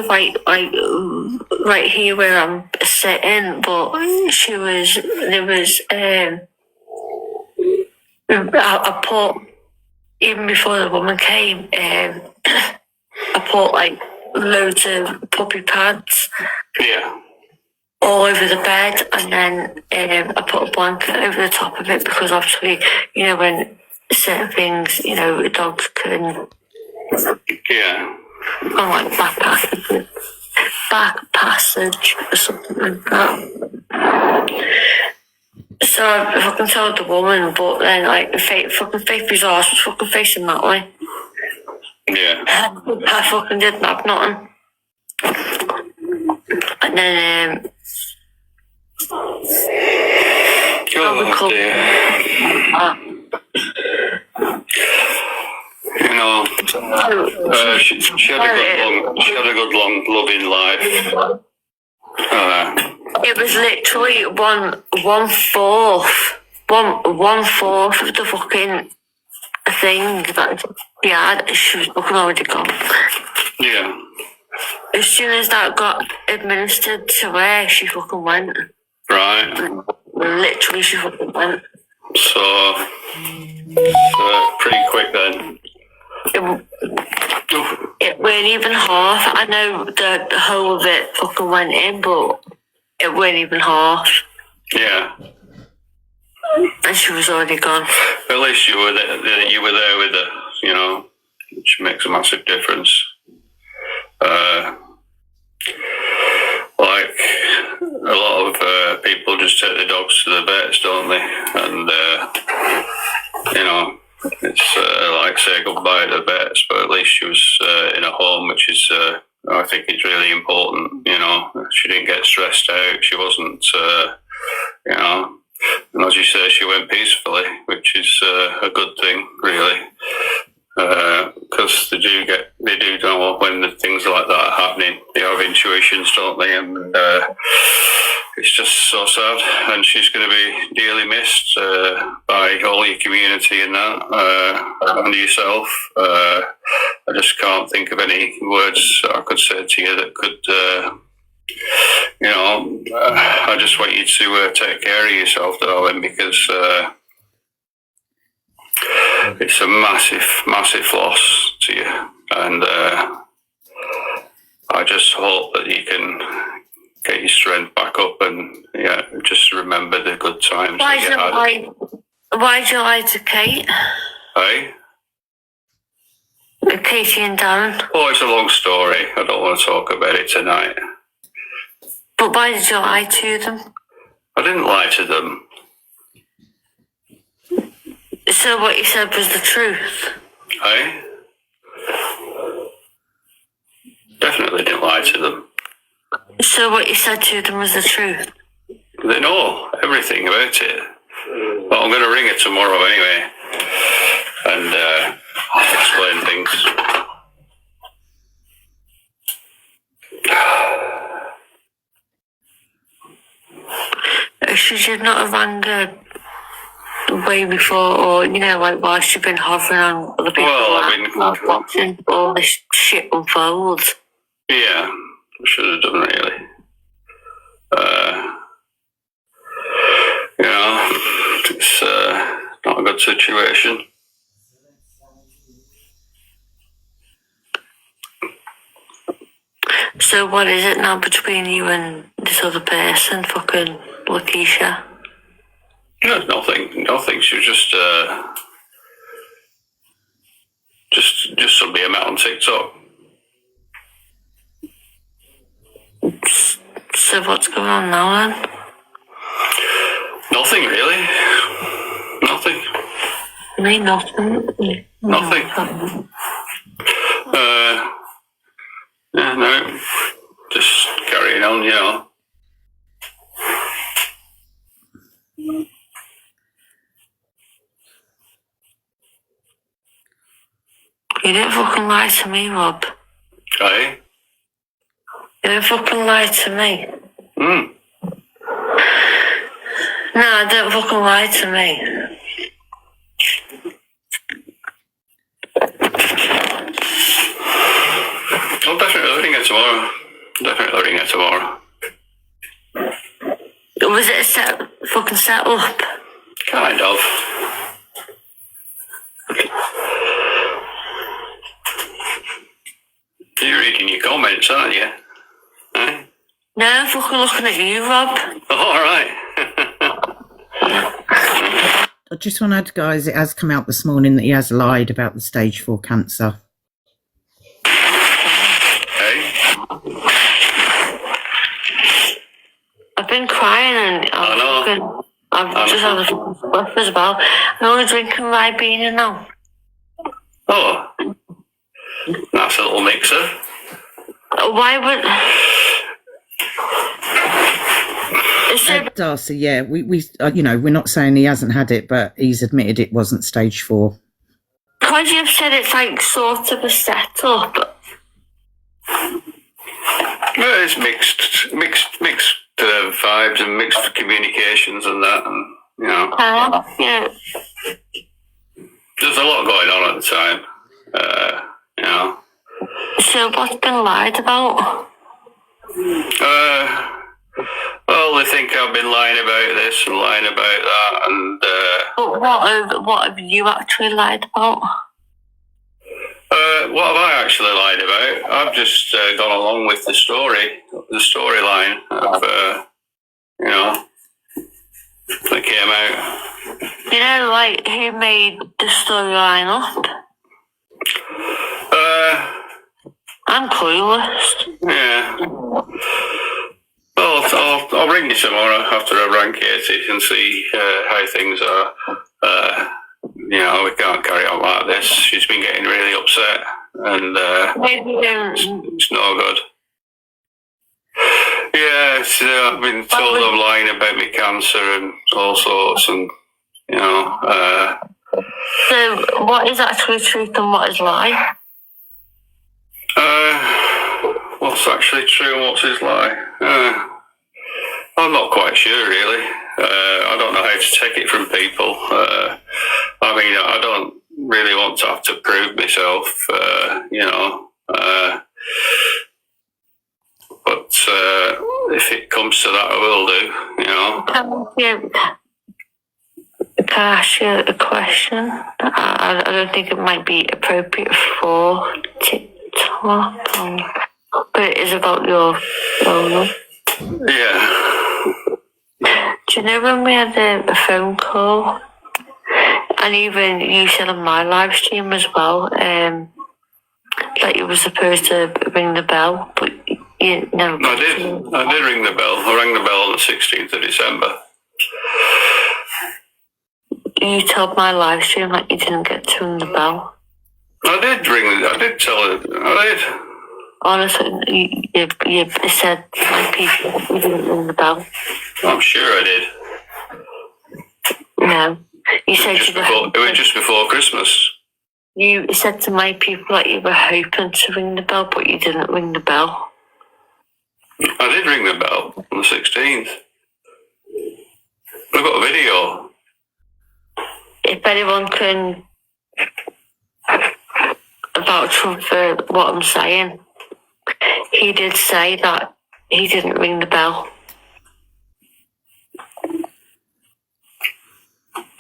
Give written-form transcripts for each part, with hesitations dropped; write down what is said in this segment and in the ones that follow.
right here where I'm sitting, but there was I put, even before the woman came, I put like loads of puppy pads all over the bed, and then I put a blanket over the top of it because obviously, when certain things, the dogs can go like back passage or something like that. So I fucking told the woman, but then like fucking Faith Bizarre was fucking facing that way. Yeah. I fucking didn't have nothing. And then oh dear. She had a good long loving life. It was literally one fourth of the fucking thing that she had. She was fucking already gone. Yeah. As soon as that got administered to her, she fucking went. Right. Literally, she fucking went. So pretty quick then. It weren't even half. I know the whole of it fucking went in, but it weren't even half. Yeah. And she was already gone. At least you were there. You were there with her, which makes a massive difference. Like a lot of people just take their dogs to the vets, don't they? And it's like say goodbye to the vets, but at least she was in a home, which is I think it's really important. She didn't get stressed out. She wasn't, and as you say, she went peacefully, which is a good thing, really. Because they do know when the things like that are happening. They have intuitions, don't they? And it's just so sad. And she's going to be dearly missed by all your community and that, and yourself. I just can't think of any words I could say to you that could, I just want you to take care of yourself, darling, because it's a massive, massive loss to you, and I just hope that you can get your strength back up and just remember the good times that you had. Why'd you lie to Kate? Hey? Katie and Darren? Oh, it's a long story. I don't want to talk about it tonight. But why did you lie to them? I didn't lie to them. So what you said was the truth? Hey? Definitely didn't lie to them. So what you said to them was the truth? They know everything about it. Well, I'm going to ring her tomorrow anyway, and explain things. Should you not have rang her way before, or like whilst you've been hovering on other people? Well, watching all this shit unfold. Yeah, should have done really. It's not a good situation. So what is it now between you and this other person, fucking Lakeisha? No, nothing. She was just somebody I met on TikTok. So what's going on now then? Nothing really. Nothing. I mean nothing. Nothing. No. Just carrying on, You didn't fucking lie to me, Rob. Hey? You didn't fucking lie to me. No, don't fucking lie to me. I'll definitely ring her tomorrow. definitely ring her tomorrow. Was it a fucking set up? Kind of. You're reading your comments, aren't you? Eh? No, I'm fucking looking at you, Rob. All right. I just want to add, guys, it has come out this morning that he has lied about the stage 4 cancer. Hey? I've been crying and I've just had a spliff as well. I'm only drinking Ribena now. Oh. Nice little mixer. Why would... Darcy, yeah, we you know, we're not saying he hasn't had it, but he's admitted it wasn't stage 4. Because you've said it's like sort of a setup. Well, it's mixed vibes and mixed communications and that, and you know. Yeah. There's a lot going on at the time. You know. So what's been lied about? Well, they think I've been lying about this and lying about that, and But what have you actually lied about? what have I actually lied about? I've just gone along with the storyline of, you know, that came out. You know, like, who made the storyline up? I'm clueless. Yeah. Well, I'll ring you tomorrow after I rang Katie and see how things are. You know, we can't carry on like this. She's been getting really upset, and it's no good. Yeah, I've been told I'm lying about my cancer and all sorts, and you know. So, what is actually truth and what is lie? What's actually true and what's his lie? I'm not quite sure, really. I don't know how to take it from people. I mean, I don't really want to have to prove myself, you know. But if it comes to that, I will do, you know. Can I ask you a question? I don't think it might be appropriate for TikTok, but it is about your phone. Yeah. Do you know when we had a phone call, and even you said on my live stream as well, that you were supposed to ring the bell, but you never. I did ring the bell. I rang the bell on the 16th of December. You told my live stream that you didn't get to ring the bell. I did tell her. I did. Honestly, you said to my people you didn't ring the bell. I'm sure I did. No. You said it was just before Christmas. You said to my people that you were hoping to ring the bell, but you didn't ring the bell. I did ring the bell on the 16th. I've got a video. If anyone can vouch for what I'm saying, he did say that he didn't ring the bell.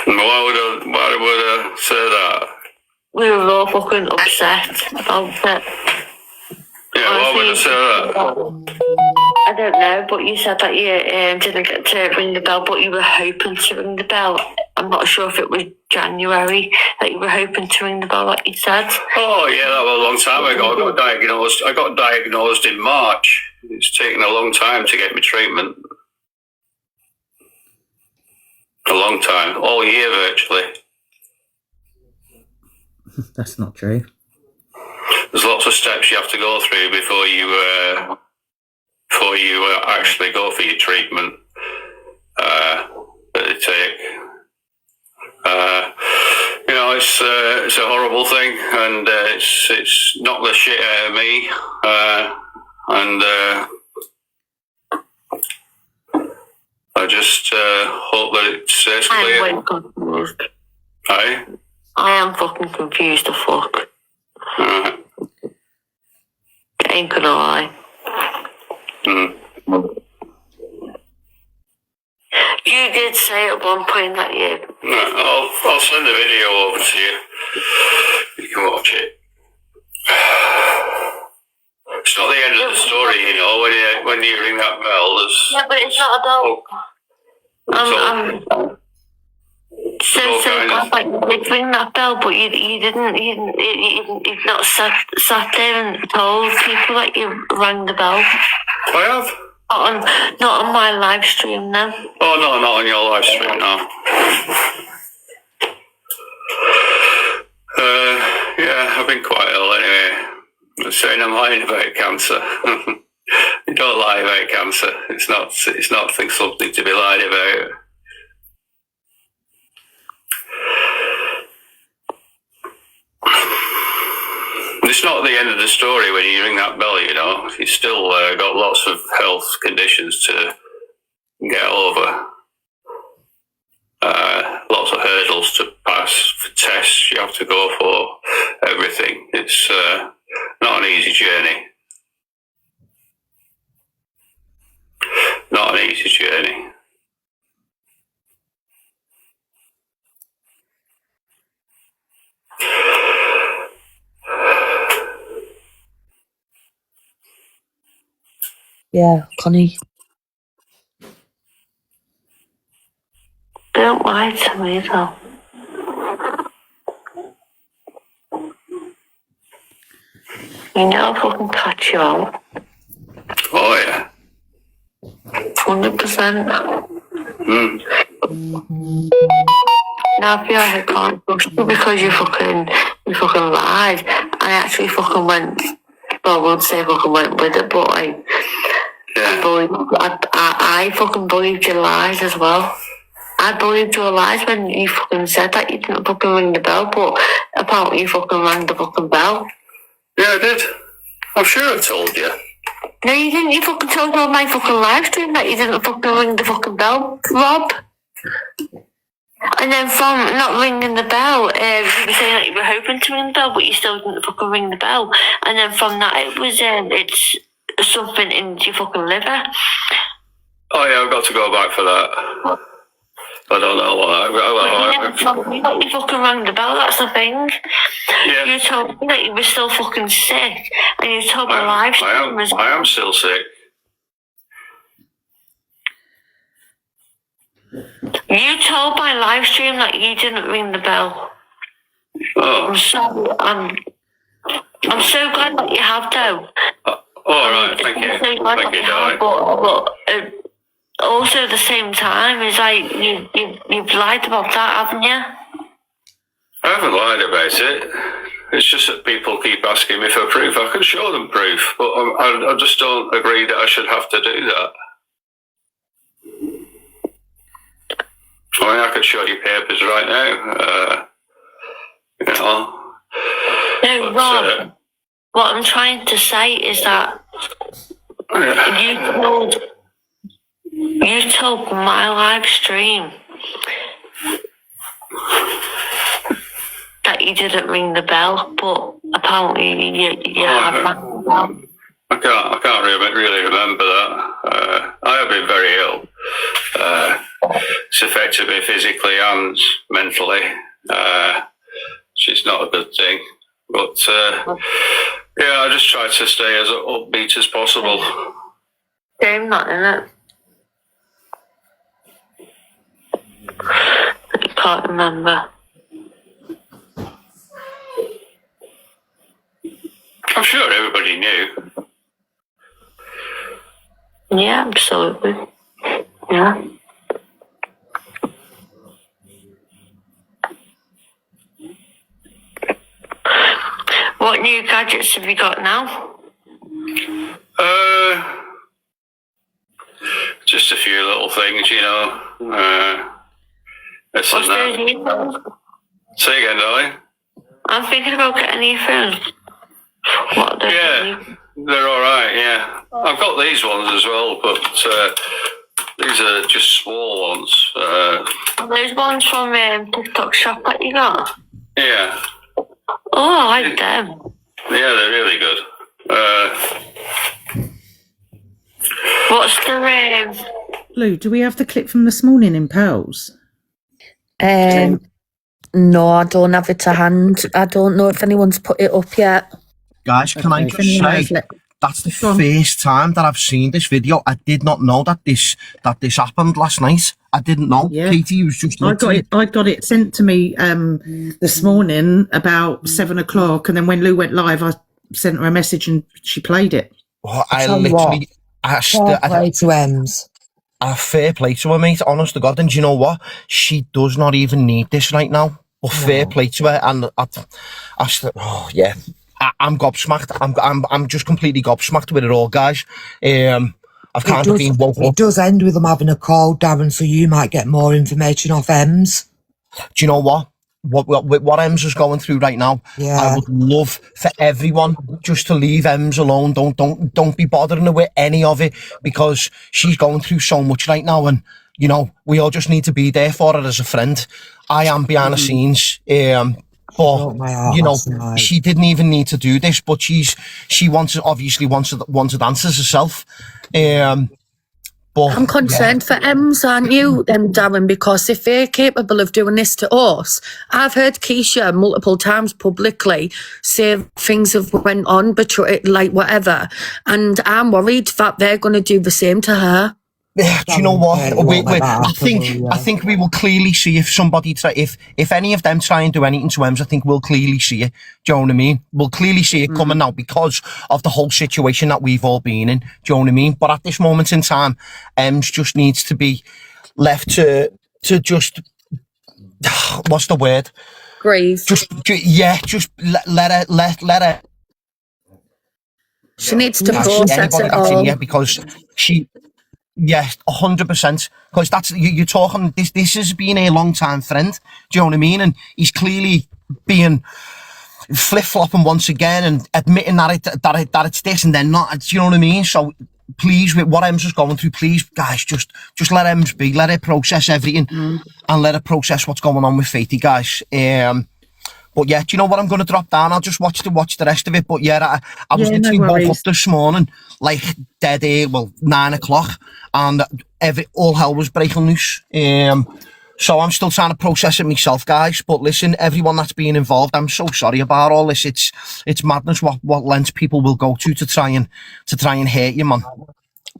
Why would I say that? We were all fucking upset about it. Yeah, why would I say that? I don't know, but you said that you didn't get to ring the bell, but you were hoping to ring the bell. I'm not sure if it was January that you were hoping to ring the bell, like you said. Oh yeah, that was a long time ago. I got diagnosed in March. It's taken a long time to get my treatment. A long time, all year virtually. That's not true. There's lots of steps you have to go through before you actually go for your treatment. That they take. You know, it's a horrible thing, and it's knocked the shit out of me. And I just hope that it stays clear. I'm confused. Aye? I am fucking confused the fuck. Alright. Ain't gonna lie. You did say at one point that you... I'll send the video over to you. You can watch it. It's not the end of the story, you know, when you ring that bell, there's... Yeah, but it's not about... So glad like you did ring that bell, but you've not sat there and told people that you rang the bell. I have. Not on my live stream, no. Oh, no, not on your live stream, no. Yeah, I've been quite ill anyway. I'm saying I'm lying about cancer. You don't lie about cancer. It's not something to be lied about. It's not the end of the story when you ring that bell, you know. You've still got lots of health conditions to get over. Lots of hurdles to pass for tests you have to go for, everything. It's not an easy journey. Not an easy journey. Yeah, Connie. Don't lie to me, though. You know if I can catch you out. Oh, yeah. 100%. Now I feel like I can't trust you because you fucking lied. I actually fucking went, well, I won't say fucking went with it, but I fucking believed your lies as well. I believed your lies when you fucking said that you didn't fucking ring the bell, but apparently you fucking rang the fucking bell. Yeah, I did. I'm sure I told you. No, you didn't. You fucking told me on my fucking live stream that you didn't fucking ring the fucking bell, Rob. And then from not ringing the bell, you were saying that you were hoping to ring the bell, but you still didn't fucking ring the bell. And then from that, it was it's something in your fucking liver. Oh yeah, I've got to go back for that. I don't know what. You fucking rang the bell. That's the thing. Yeah. You told me that you were still fucking sick, and you told me live stream as well. I am still sick. You told my live stream that you didn't ring the bell. Oh. I'm so glad that you have, though. All right, thank you. I'm so glad Thank that you, have, darling. but also at the same time, it's like you've lied about that, haven't you? I haven't lied about it. It's just that people keep asking me for proof. I can show them proof, but I just don't agree that I should have to do that. I mean, I could show you papers right now. You know. No, Rob. What I'm trying to say is that you told my live stream that you didn't ring the bell, but apparently you have rang the bell. I can't really remember that. I have been very ill. It's affected me physically and mentally, which is not a good thing. But yeah, I just try to stay as upbeat as possible. Same, not in it. I can't remember. I'm sure everybody knew. Yeah, absolutely. Yeah. What new gadgets have you got now? Just a few little things, you know. This What's and those that. earphones? Say again, darling. I'm thinking about getting earphones. What are those? Yeah, they're all right. Yeah, I've got these ones as well, but these are just small ones. Are those ones from TikTok shop that you got? Yeah. Oh, I like them. Yeah, they're really good. What's the Lou, do we have the clip from this morning in Pearls? No, I don't have it to hand. I don't know if anyone's put it up yet. Guys, can I just say, that's the first time that I've seen this video. I did not know that this happened last night. I didn't know. Yeah. Katie was just. I got it sent to me this morning about 7 o'clock, and then when Lou went live, I sent her a message and she played it. Oh, I literally. Fair play to Ems. Fair play to her, mate. Honest to God, and do you know what? She does not even need this right now. But fair play to her, and I'm gobsmacked. I'm just completely gobsmacked with it all, guys. I've kind of been woke up. It does end with them having a call, Darren, so you might get more information off Ems. Do you know what? What Ems is going through right now, I would love for everyone just to leave Ems alone. Don't be bothering her with any of it, because she's going through so much right now, and you know, we all just need to be there for her as a friend. I am behind the scenes, but you know, she didn't even need to do this, but she obviously wanted answers herself. But I'm concerned for Ems, aren't you, Darren? Because if they're capable of doing this to us, I've heard Keisha multiple times publicly say things have went on, but like whatever, and I'm worried that they're going to do the same to her. Do you know what? I think we will clearly see if somebody if any of them try and do anything to Ems. I think we'll clearly see it. Do you know what I mean? We'll clearly see it coming now because of the whole situation that we've all been in. Do you know what I mean? But at this moment in time, Ems just needs to be left to just what's the word? Grieve. Just let her. She needs to process it all. Because she. Yes, 100%. Because that's you're talking. This has been a long time friend. Do you know what I mean? And he's clearly being flip flopping once again and admitting that it's this and then not. Do you know what I mean? So please, with what Ems is going through, please, guys, just let Ems be. Let her process everything and let her process what's going on with Faithy, guys. But yeah, do you know what? I'm going to drop down. I'll just watch the rest of it. But yeah, I was literally woke up this morning, like dead air, 9 o'clock, and all hell was breaking loose. So I'm still trying to process it myself, guys. But listen, everyone that's been involved, I'm so sorry about all this. It's madness what lengths people will go to try and hurt you, man.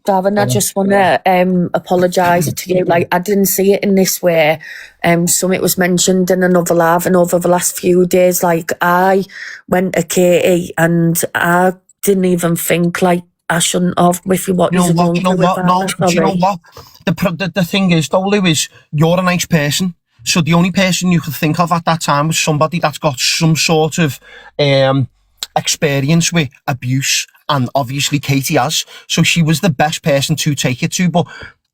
Darren, I just want to apologise to you. Like, I didn't see it in this way. Something was mentioned in another live, and over the last few days, like, I went to Katie and I didn't even think, like, I shouldn't have with you what you're going through. Do you know what? The thing is, though, Lou, is you're a nice person. So the only person you could think of at that time was somebody that's got some sort of experience with abuse. And obviously Katie has, so she was the best person to take it to. But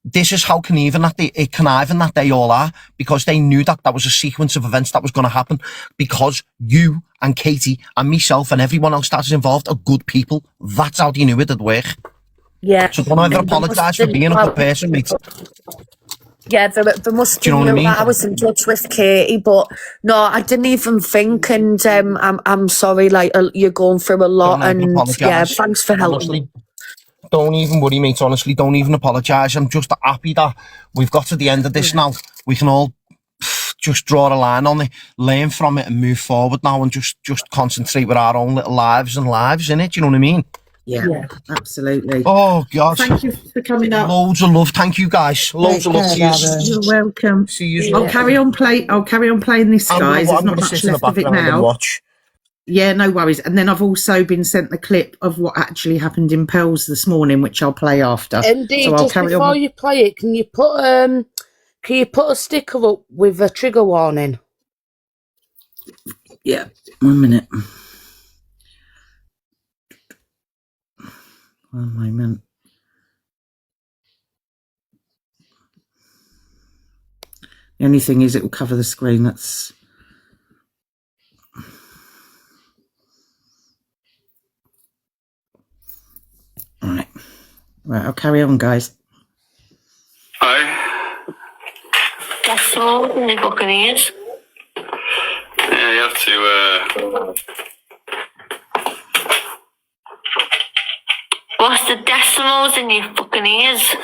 this is how conniving that they all are, because they knew that was a sequence of events that was going to happen, because you and Katie and myself and everyone else that's involved are good people. That's how they knew it'd work. Yeah. So don't ever apologise for being a good person, mate. Yeah, there must be. I was in touch with Katie, but no, I didn't even think. And I'm sorry, like, you're going through a lot, and yeah, thanks for helping. Honestly, don't even worry, mate. Honestly, don't even apologise. I'm just happy that we've got to the end of this now. We can all just draw a line on it, learn from it, and move forward now, and just concentrate with our own little lives, innit? Do you know what I mean? Yeah, absolutely. Oh, God. Thank you for coming up. Loads of love. Thank you, guys. Loads of love to you. You're welcome. See you. I'll carry on playing this, guys. There's not much left of it now. Yeah, no worries. And then I've also been sent the clip of what actually happened in Pearls this morning, which I'll play after. Indeed, so just before you play it, can you put a sticker up with a trigger warning? Yeah, 1 minute. 1 moment. The only thing is it will cover the screen. That's all right. Right, I'll carry on, guys. Hi. That's all in the Buccaneers. Yeah, you have to. What's the decimals in your fucking ears?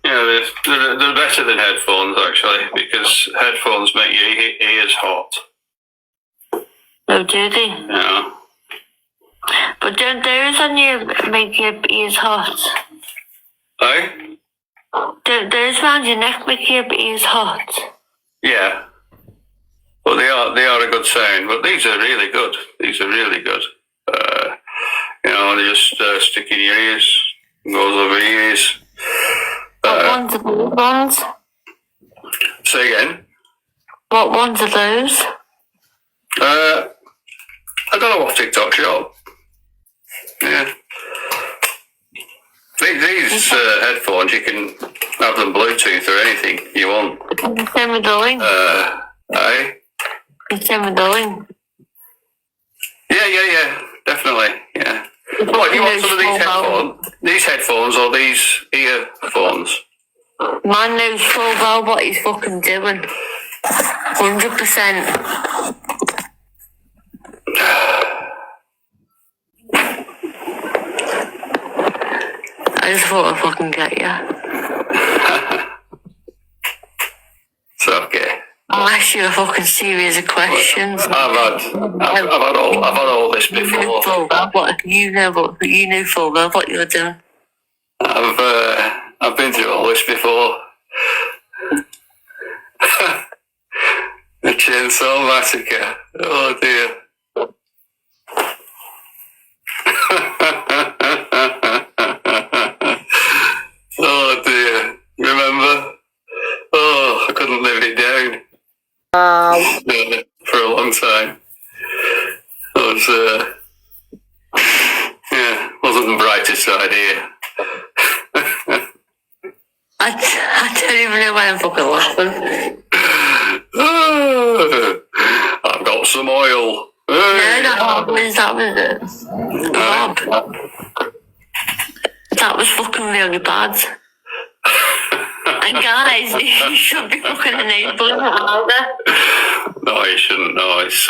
Yeah, they're better than headphones, actually, because headphones make your ears hot. Oh, do they? Yeah. But don't those on you make your ears hot? Hey? Don't those round your neck make your ears hot? Yeah. But they are a good sound. But these are really good. These are really good. They just stick in your ears, goes over your ears. What ones are those ones? Say again? What ones are those? I don't know what TikTok shop. Yeah. These headphones, you can have them Bluetooth or anything you want. Send me the link. Aye? Send me the link. Yeah, definitely, yeah. What, do you want some of these headphones? These headphones or these earphones? Man knows full well what he's fucking doing. 100%. I just thought I'd fucking get you. It's okay. I'll ask you a fucking series of questions. I've had all this before. You know full well what you're doing. I've been through all this before. The Chainsaw Massacre. Oh dear. Oh dear. Remember? Oh, I couldn't live it down. For a long time. It wasn't the brightest idea. I don't even know why I'm fucking laughing. I've got some oil. No, that was it. Rob. That was fucking really bad. And guys, you should be fucking enabling it, aren't they? No, you shouldn't. No, it's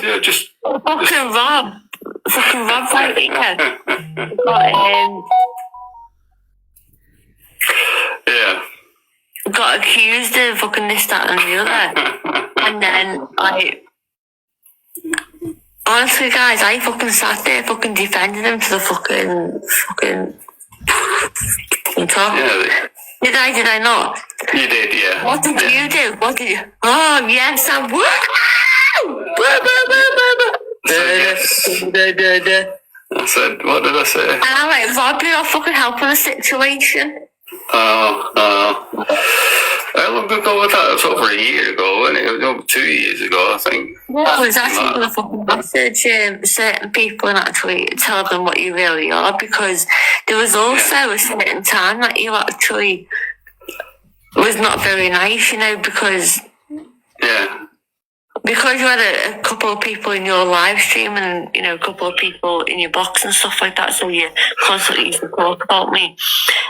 No, just fucking Rob. Fucking Rob right here. Yeah. Got accused of fucking this, that and the other. And then honestly guys, I fucking sat there fucking defending him to the fucking top. Yeah. Did I not? You did, yeah. What did you do? What did you? Oh yes, I'm I said, what did I say? And I'm like, Rob, you're not fucking helping the situation. Oh. How long ago was that? It was over a year ago, wasn't it? It was over 2 years ago, I think. What was actually going to fucking message certain people and actually tell them what you really are, because there was also a certain time that you actually was not very nice, because you had a couple of people in your live stream and, a couple of people in your box and stuff like that, so you constantly used to talk about me.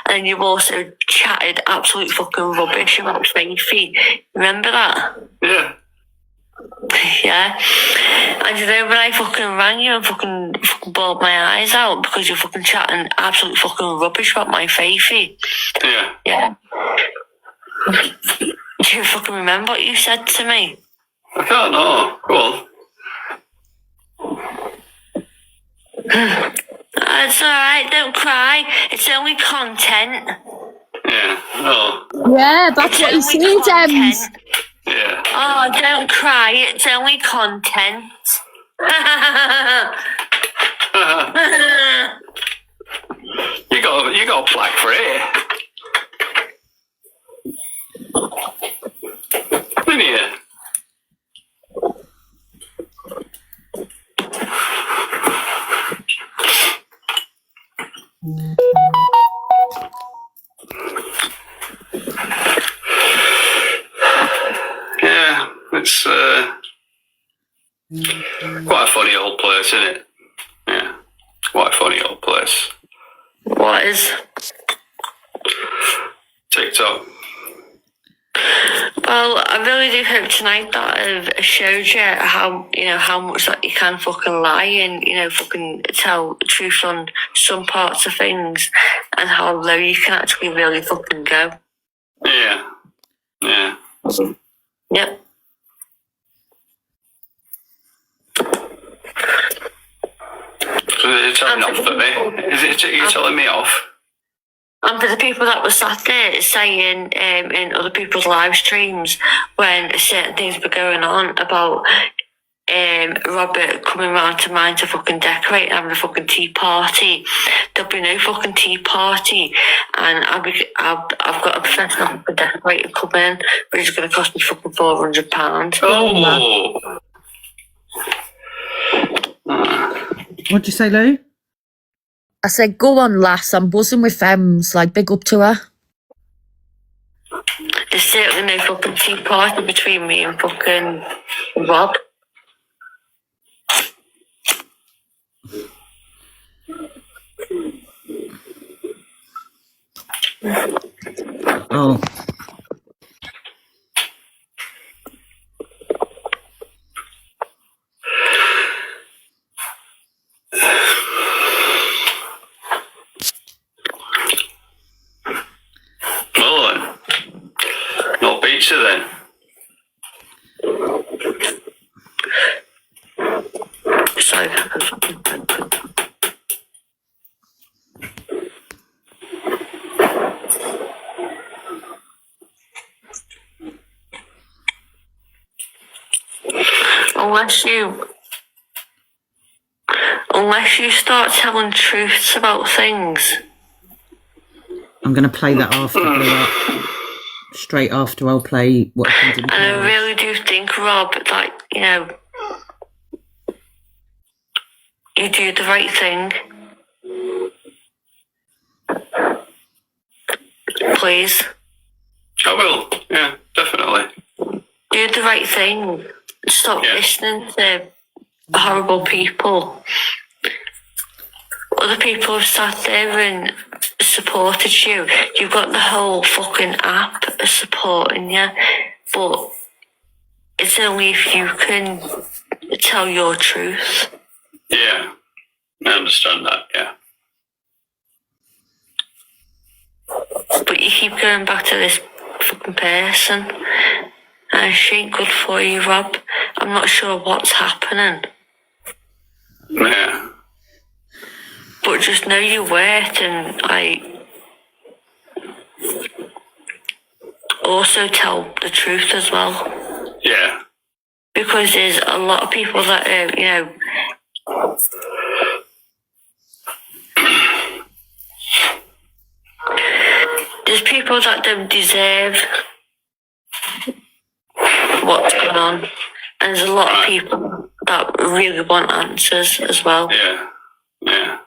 And you've also chatted absolute fucking rubbish about Faithy. Remember that? Yeah. Yeah. And then when I fucking rang you and fucking bawled my eyes out because you're fucking chatting absolute fucking rubbish about my Faithy. Yeah. Yeah. Do you fucking remember what you said to me? I can't know. Go on. It's alright, don't cry. It's only content. Yeah. Oh. Yeah, that's what he said, Ems. Yeah. Oh, don't cry. It's only content. You got a plaque for it. Didn't you? Yeah, it's quite a funny old place, isn't it? Yeah, quite a funny old place. What is? TikTok. Well, I really do hope tonight that I've showed you how much that you can fucking lie and, fucking tell the truth on some parts of things and how low you can actually really fucking go. Yeah. Yeah. Yep. So you're telling off at me? You're telling me off? And for the people that were sat there saying in other people's live streams when certain things were going on about Robert coming round to mine to fucking decorate and having a fucking tea party, there'll be no fucking tea party, and I've got a professional fucking decorator come in, which is going to cost me fucking £400. Oh! What'd you say, Lou? I said, go on, lass. I'm buzzing with Fems. Like, big up to her. There's certainly no fucking tea party between me and fucking Rob. Oh. Well then, no pizza then. So, unless you start telling truths about things. I'm going to play that after Blue Up. Straight after I'll play what happened in And I Paris. really do think, Rob, like, you do the right thing. Please. I will, yeah, definitely. Do the right thing. Stop Yeah. listening to horrible people. Other people have sat there and supported you. You've got the whole fucking app supporting you. But it's only if you can tell your truth. Yeah, I understand that, yeah. But you keep going back to this fucking person. And she ain't good for you, Rob. I'm not sure what's happening. Yeah. But just know your worth and, like, also tell the truth as well. Yeah. Because there's a lot of people that are, there's people that don't deserve what's going on. And there's a lot of people that really want answers as well. Yeah. Yeah.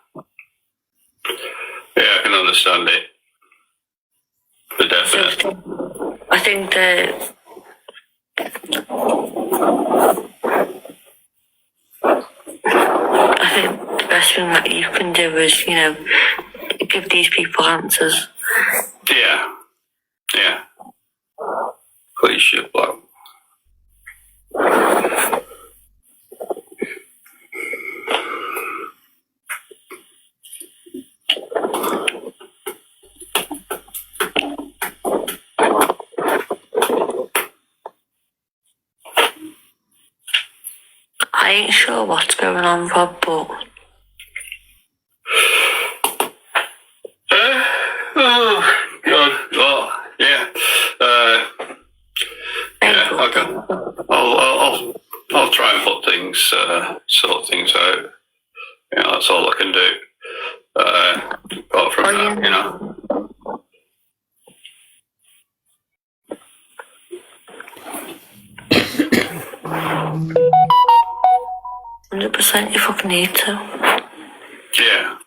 Yeah, I can understand it. For definite. I think that the best thing that you can do is, give these people answers. Yeah. Yeah. Please shit block. I ain't sure what's going on, Rob, but oh God. Well, yeah. Yeah. Okay. I'll try and put things, sort things out. Yeah, that's all I can do. Apart from that, 100% you fucking need to. Yeah.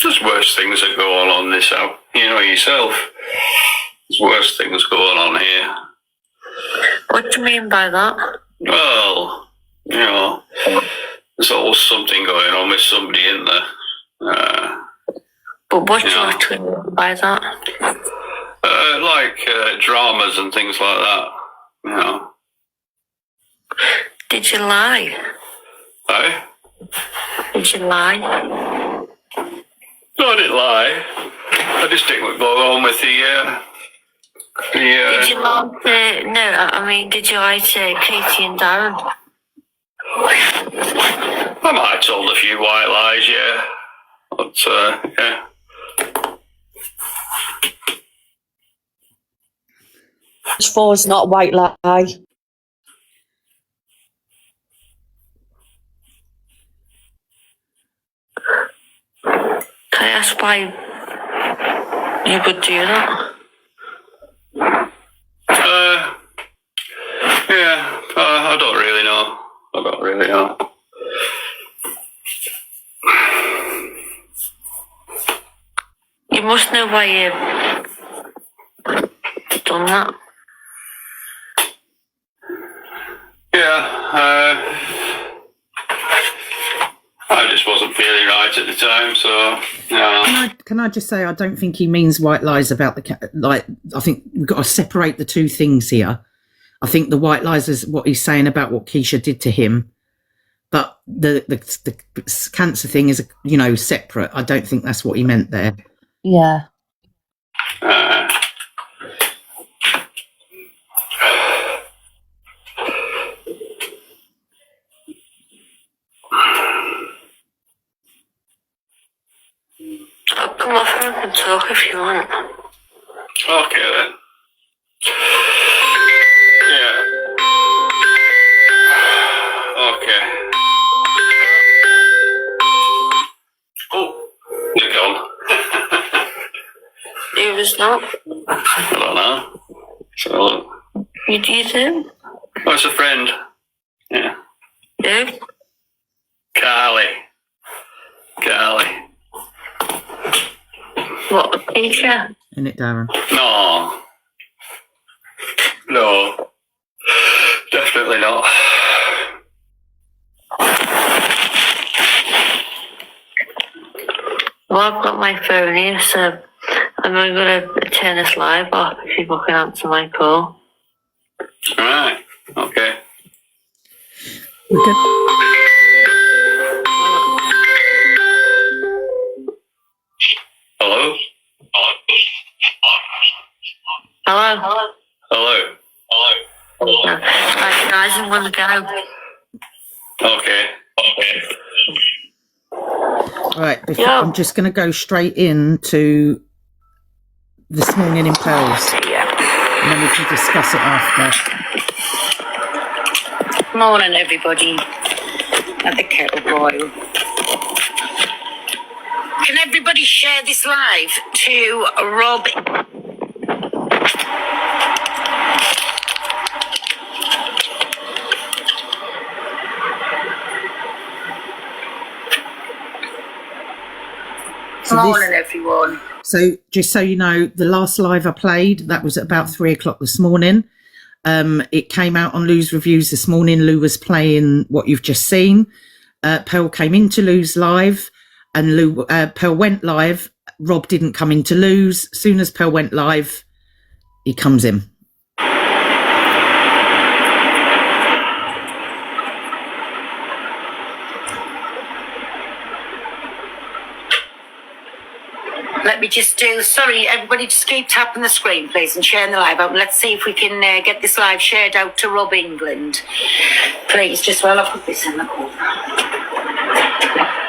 There's worse things that go on this app. You know yourself. There's worse things going on here. What do you mean by that? Well, there's always something going on with somebody in there. What do you actually mean by that? Like dramas and things like that. You know. Did you lie? Eh? Did you lie? No, I didn't lie. I just didn't go on with Did you lie to, no, I mean, did you lie to Katie and Darren? I might have told a few white lies, yeah. But, yeah. Which four's not a white lie. Can I ask why you would do that? Yeah, I don't really know. I don't really know. You must know why you've done that. Yeah, I just wasn't feeling right at the time, so no. Can I just say, I don't think he means white lies about like, I think we've got to separate the two things here. I think the white lies is what he's saying about what Keisha did to him, but the cancer thing is, you know, separate. I don't think that's what he meant there. Yeah. I'll come off and we can talk if you want. Okay then. Yeah. Okay. Oh, you're gone. Who was that? I don't know. So, You do? oh, it's a friend. Yeah. Who? Carly. What, Keisha? Isn't it, Darren? No. Definitely not. Well, I've got my phone here, so I'm going to turn this live off if you can answer my call. Alright. Okay. We're good. Hello? Hello? Hello? Right, guys, I'm going to go. Okay. Right, Yeah. I'm just going to go straight into this morning in Pearls, and then we can discuss it after. Morning, everybody. At the kettle boil. Can everybody share this live to Rob? Morning, everyone. So just so you know, the last live I played, that was at about 3:00 this morning. It came out on Lou's reviews this morning. Lou was playing what you've just seen. Pearl came into Lou's live, and Pearl went live. Rob didn't come into Lou's. As soon as Pearl went live, he comes in. Let me just do, sorry, everybody just keep tapping the screen, please, and sharing the live out. Let's see if we can get this live shared out to Rob England. Please, just while I put this in the corner.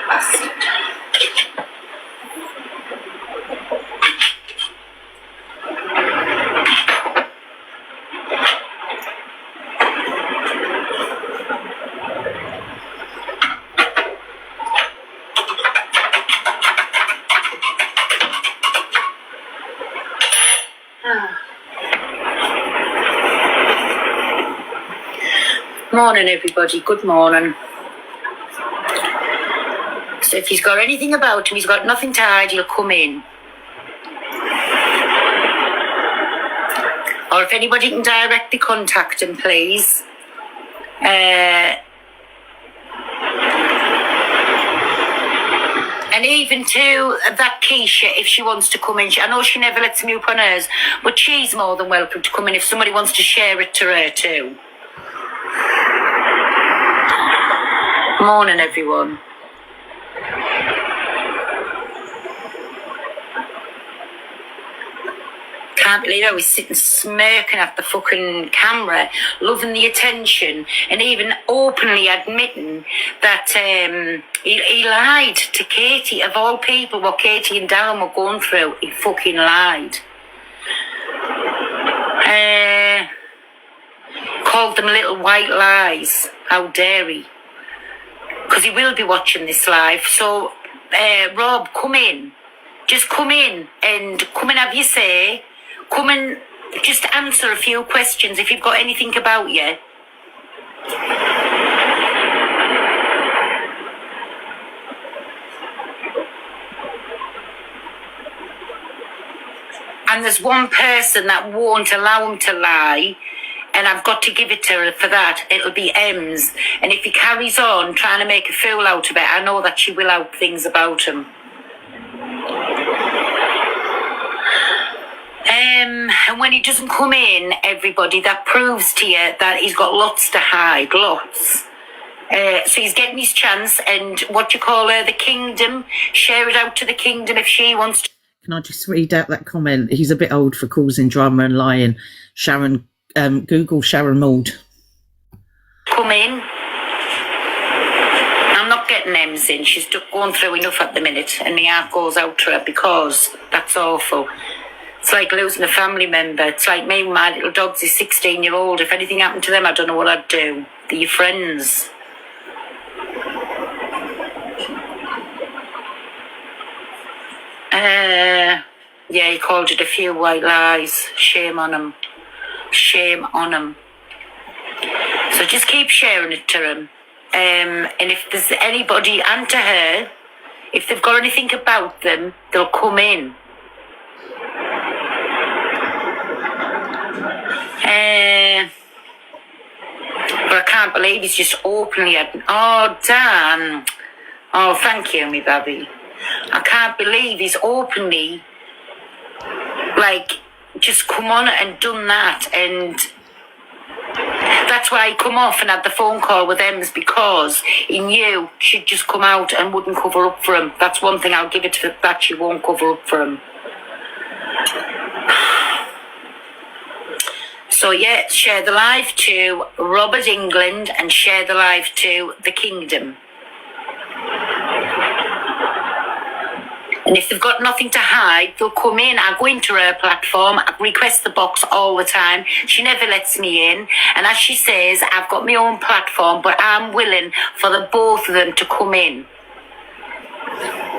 Bastard. Morning, everybody. Good morning. So if he's got anything about him, he's got nothing to hide, he'll come in. Or if anybody can directly contact him, please. And even to that Keisha, if she wants to come in, I know she never lets me up on hers, but she's more than welcome to come in if somebody wants to share it to her too. Morning, everyone. Can't believe I was sitting smirking at the fucking camera, loving the attention, and even openly admitting that he lied to Katie, of all people, what Katie and Darren were going through. He fucking lied. Called them little white lies. How dare he? Because he will be watching this live. So, Rob, come in. Just come in and have your say. Come and just answer a few questions if you've got anything about you. And there's one person that won't allow him to lie, and I've got to give it to her for that. It'll be Ems. And if he carries on trying to make a fool out of it, I know that she will out things about him. And when he doesn't come in, everybody, that proves to you that he's got lots to hide, lots. So he's getting his chance, and what do you call her, the kingdom, share it out to the kingdom if she wants to. Can I just read out that comment? He's a bit old for causing drama and lying. Sharon, Google Sharon Maud. Come in. I'm not getting Ems in. She's going through enough at the minute, and the heart goes out to her because that's awful. It's like losing a family member. It's like me, my little dog's is 16-year-old. If anything happened to them, I don't know what I'd do. They're your friends. Yeah, he called it a few white lies. Shame on him. Shame on him. So just keep sharing it to him. And if there's anybody, and to her, if they've got anything about them, they'll come in. But I can't believe he's just openly had. Oh, Dan. Oh, thank you, me baby. I can't believe he's openly, like, just come on and done that. And that's why he come off and had the phone call with Ems, because he knew she'd just come out and wouldn't cover up for him. That's one thing I'll give it to, that she won't cover up for him. So yeah, share the live to Robert England and share the live to the Kingdom. And if they've got nothing to hide, they'll come in. I go into her platform, I request the box all the time. She never lets me in. And as she says, I've got my own platform, but I'm willing for the both of them to come in.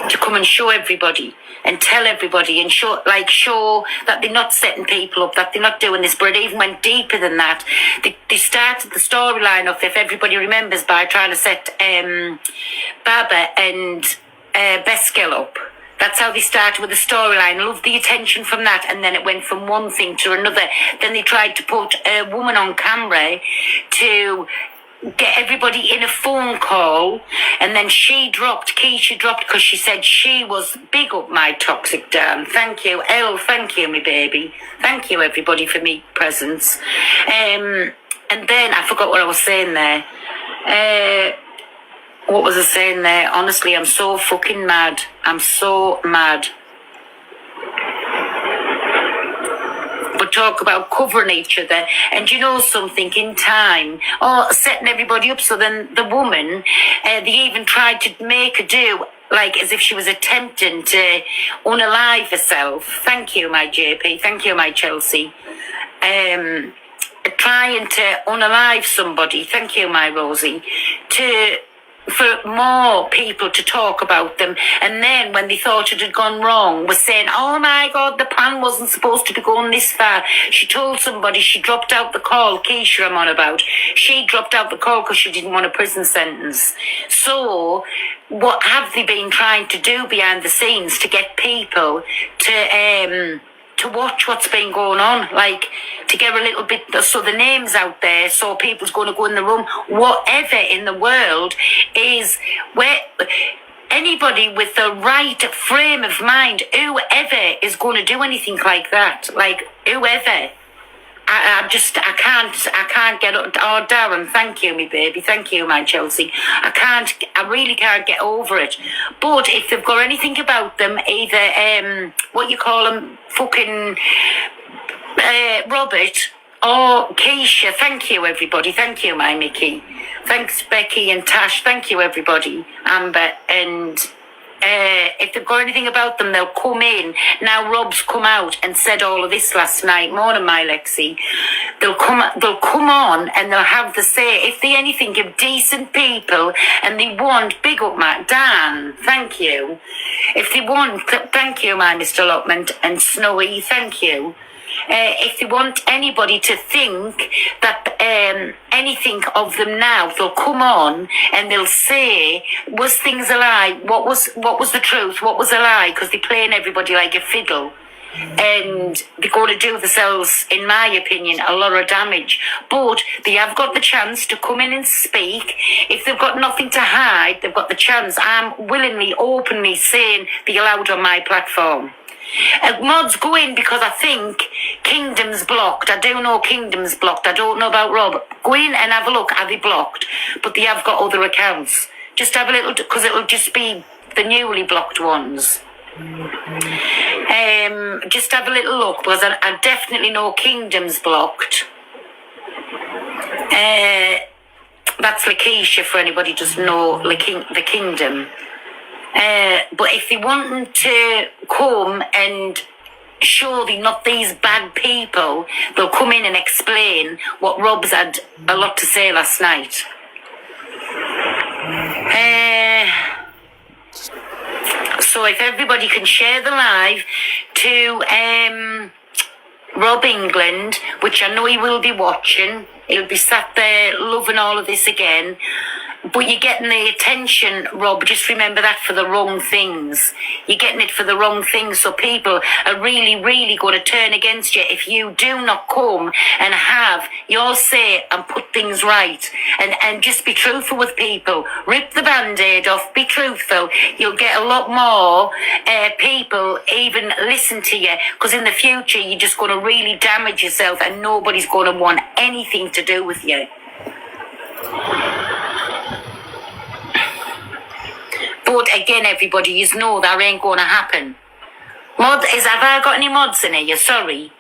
To come and show everybody and tell everybody and show that they're not setting people up, that they're not doing this. But it even went deeper than that. They started the storyline off, if everybody remembers, by trying to set Baba and Beskill up. That's how they started with the storyline. Loved the attention from that, and then it went from one thing to another. Then they tried to put a woman on camera to get everybody in a phone call, and then Keisha dropped because she said she was big up my toxic Dan. Thank you, Elle, thank you, me baby. Thank you, everybody, for me presents. And then I forgot what I was saying there. What was I saying there? Honestly, I'm so fucking mad. I'm so mad. But talk about covering each other. And you know something, in time, setting everybody up. So then the woman, they even tried to make her do, like, as if she was attempting to unalive herself. Thank you, my JP. Thank you, my Chelsea. Trying to unalive somebody. Thank you, my Rosie. For more people to talk about them. And then when they thought it had gone wrong, was saying, oh my God, the plan wasn't supposed to be going this far. She told somebody, she dropped out the call, Keisha I'm on about. She dropped out the call because she didn't want a prison sentence. So what have they been trying to do behind the scenes to get people to watch what's been going on, like to get a little bit, so the name's out there, so people's going to go in the room. Whatever in the world is where anybody with the right frame of mind, whoever is going to do anything like that, like whoever. I can't get, oh Darren, thank you, me baby, thank you, my Chelsea. I really can't get over it. But if they've got anything about them, either, what you call them, fucking, Robert or Keisha, thank you everybody, thank you, my Mickey. Thanks Becky and Tash, thank you everybody, Amber, and if they've got anything about them, they'll come in. Now Rob's come out and said all of this last night. Morning, my Lexi. They'll come on and they'll have the say. If they anything of decent people and they want, big up Matt, Dan, thank you. If they want, thank you, my Mr. Lockman and Snowy, thank you. If they want anybody to think that anything of them now, they'll come on and they'll say, was things a lie? What was the truth? What was a lie? Because they're playing everybody like a fiddle. And they're going to do themselves, in my opinion, a lot of damage. But they have got the chance to come in and speak. If they've got nothing to hide, they've got the chance. I'm willingly, openly saying be allowed on my platform. Mods, go in because I think Kingdom's blocked. I do know Kingdom's blocked. I don't know about Rob. Go in and have a look. Are they blocked? But they have got other accounts. Just have a little, because it'll just be the newly blocked ones. Just have a little look because I definitely know Kingdom's blocked. That's Lakeisha for anybody who doesn't know the Kingdom. But if they want to come and show they're not these bad people, they'll come in and explain what Rob's had a lot to say last night. So if everybody can share the live to Rob England, which I know he will be watching, he'll be sat there loving all of this again. But you're getting the attention, Rob, just remember that, for the wrong things. You're getting it for the wrong things, so people are really, really going to turn against you if you do not come and have your say and put things right. And just be truthful with people. Rip the Band-Aid off, be truthful. You'll get a lot more people even listen to you, because in the future you're just going to really damage yourself and nobody's going to want anything to do with you. But again, everybody, you know that ain't going to happen. Have I got any mods in here? Sorry.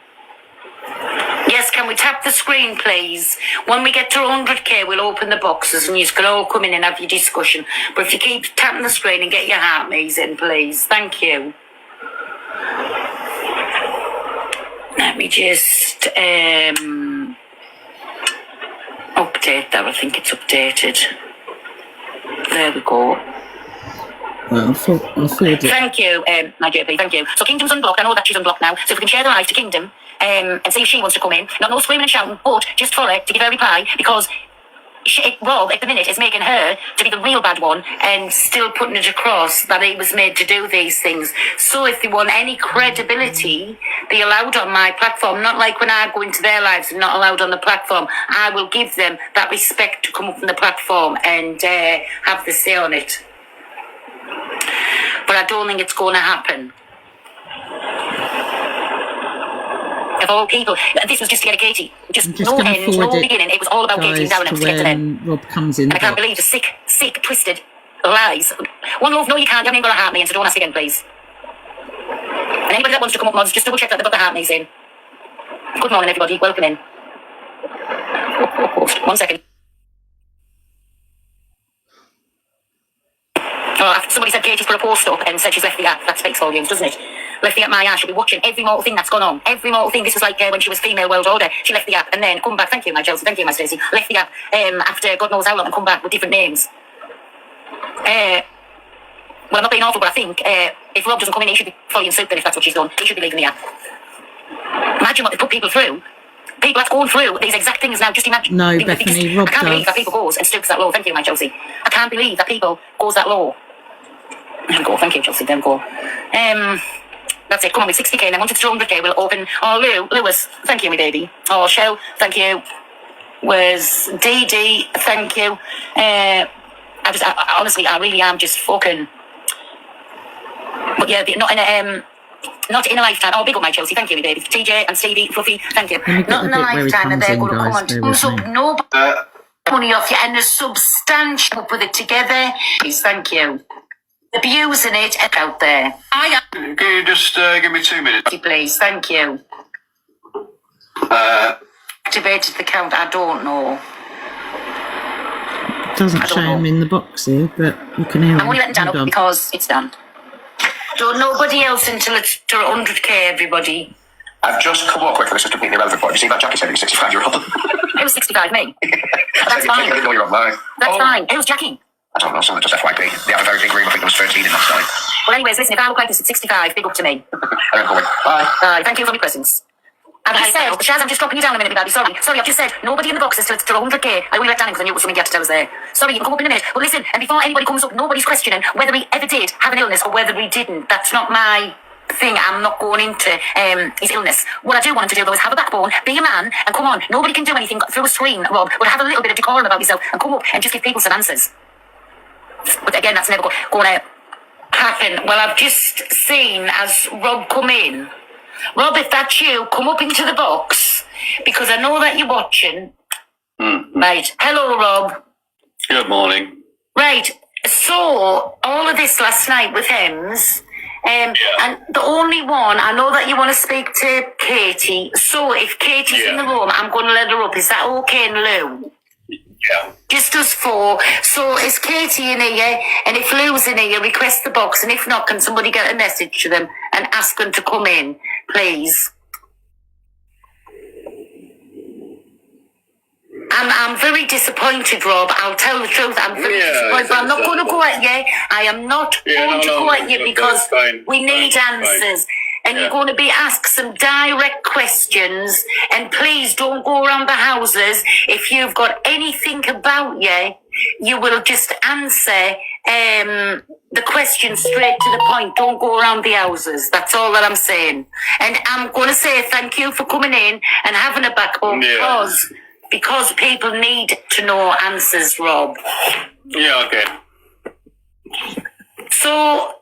Yes, can we tap the screen, please? When we get to 100k, we'll open the boxes and you can all come in and have your discussion. But if you keep tapping the screen and get your heart maze in, please. Thank you. Let me just update that. I think it's updated. There we go. Well, thank you, my JP, thank you. So Kingdom's unblocked. I know that she's unblocked now. So if we can share the live to Kingdom and see if she wants to come in. Not no screaming and shouting, but just for her to give her a reply, because Rob at the minute is making her to be the real bad one and still putting it across that he was made to do these things. So if they want any credibility, be allowed on my platform. Not like when I go into their lives and not allowed on the platform. I will give them that respect to come up on the platform and have the say on it. But I don't think it's going to happen. Of all people, this was just to get a Katie. Just no end, no beginning. It was all about Katie and Darren to get to them. Rob comes in. And I can't believe the sick, twisted lies. One love, no you can't. You haven't even got a heart me in, so don't ask again, please. And anybody that wants to come up, mods, just double check that they've got the heart maze in. Good morning, everybody. Welcome in. 1 second. Oh, somebody said Katie's put a post up and said she's left the app. That speaks volumes, doesn't it? Left the app, my ass. She'll be watching every mortal thing that's gone on. Every mortal thing. This was like when she was female world order. She left the app and then come back. Thank you, my Chelsea. Thank you, my Stacey. Left the app after God knows how long and come back with different names. Well, I'm not being awful, but I think if Rob doesn't come in, he should be following suit then if that's what she's done. He should be leaving the app. Imagine what they put people through. People that's going through these exact things now. Just imagine. No, Bethany, Rob I can't believe that people goes and stoops that low. Thank you, my Chelsea. I can't believe that people goes that low. There we go. Thank you, Chelsea. There we go. That's it. Come on, with 60k and then once it's 200k, we'll open. Oh, Lewis, thank you, my baby. Oh, Shell, thank you. Where's DD? Thank you. Honestly, I really am just fucking But yeah, not in a lifetime. Oh, big up my Chelsea. Thank you, me baby. TJ and Stevie, Fluffy. Thank you. Let me get Not the in a bit where he lifetime, and comes they're in, going to come guys. on. Bear Comes with up me. no money off you and a substantial up with it together. Please, thank you. Abusing it out there. Can you just give me 2 minutes? Please, thank you. Activated the count. I don't know. Doesn't I don't show him know. in the box here, but you can hear him. I'm only letting Dan Hold up on. because it's done. Don't nobody else until it's to 100k, everybody. I've just come up quickly, this is completely irrelevant, but have you seen that Jackie said he's 65-year-old? It was 65, me. That's fine. You know you're online. That's fine. Who's Jackie? I don't know, something just FYP. They have a very big room, I think there was 13 in that side. Well, anyways, listen, if I look like this at 65, big up to me. I'm going. Bye. Thank you for your presence. I've just said, Shaz, I'm just dropping you down a minute, baby. Sorry, I've just said, nobody in the box is till 100k. I only let Dan in because I knew it was something you had to tell us there. Sorry, you can come up in a minute. But listen, and before anybody comes up, nobody's questioning whether he ever did have an illness or whether he didn't. That's not my thing. I'm not going into his illness. What I do want him to do, though, is have a backbone, be a man, and come on. Nobody can do anything through a screen, Rob, but have a little bit of decorum about yourself and come up and just give people some answers. But again, that's never going to happen. Well, I've just seen as Rob come in. Rob, if that's you, come up into the box because I know that you're watching. Right. Hello, Rob. Good morning. Right. So, all of this last night with Hems, and the only one, I know that you want to speak to Katie. So, if Katie's in the room, I'm going to let her up. Is that okay, and Lou? Yeah. Just us four. So, is Katie in here? And if Lou's in here, request the box. And if not, can somebody get a message to them and ask them to come in, please? I'm very disappointed, Rob. I'll tell the truth. I'm very disappointed, but I'm not going to go at you. I am not going to go at you because we need answers. And you're going to be asked some direct questions. And please don't go around the houses. If you've got anything about you, you will just answer the question straight to the point. Don't go around the houses. That's all that I'm saying. And I'm going to say thank you for coming in and having a backbone because people need to know answers, Rob. Yeah, okay. So,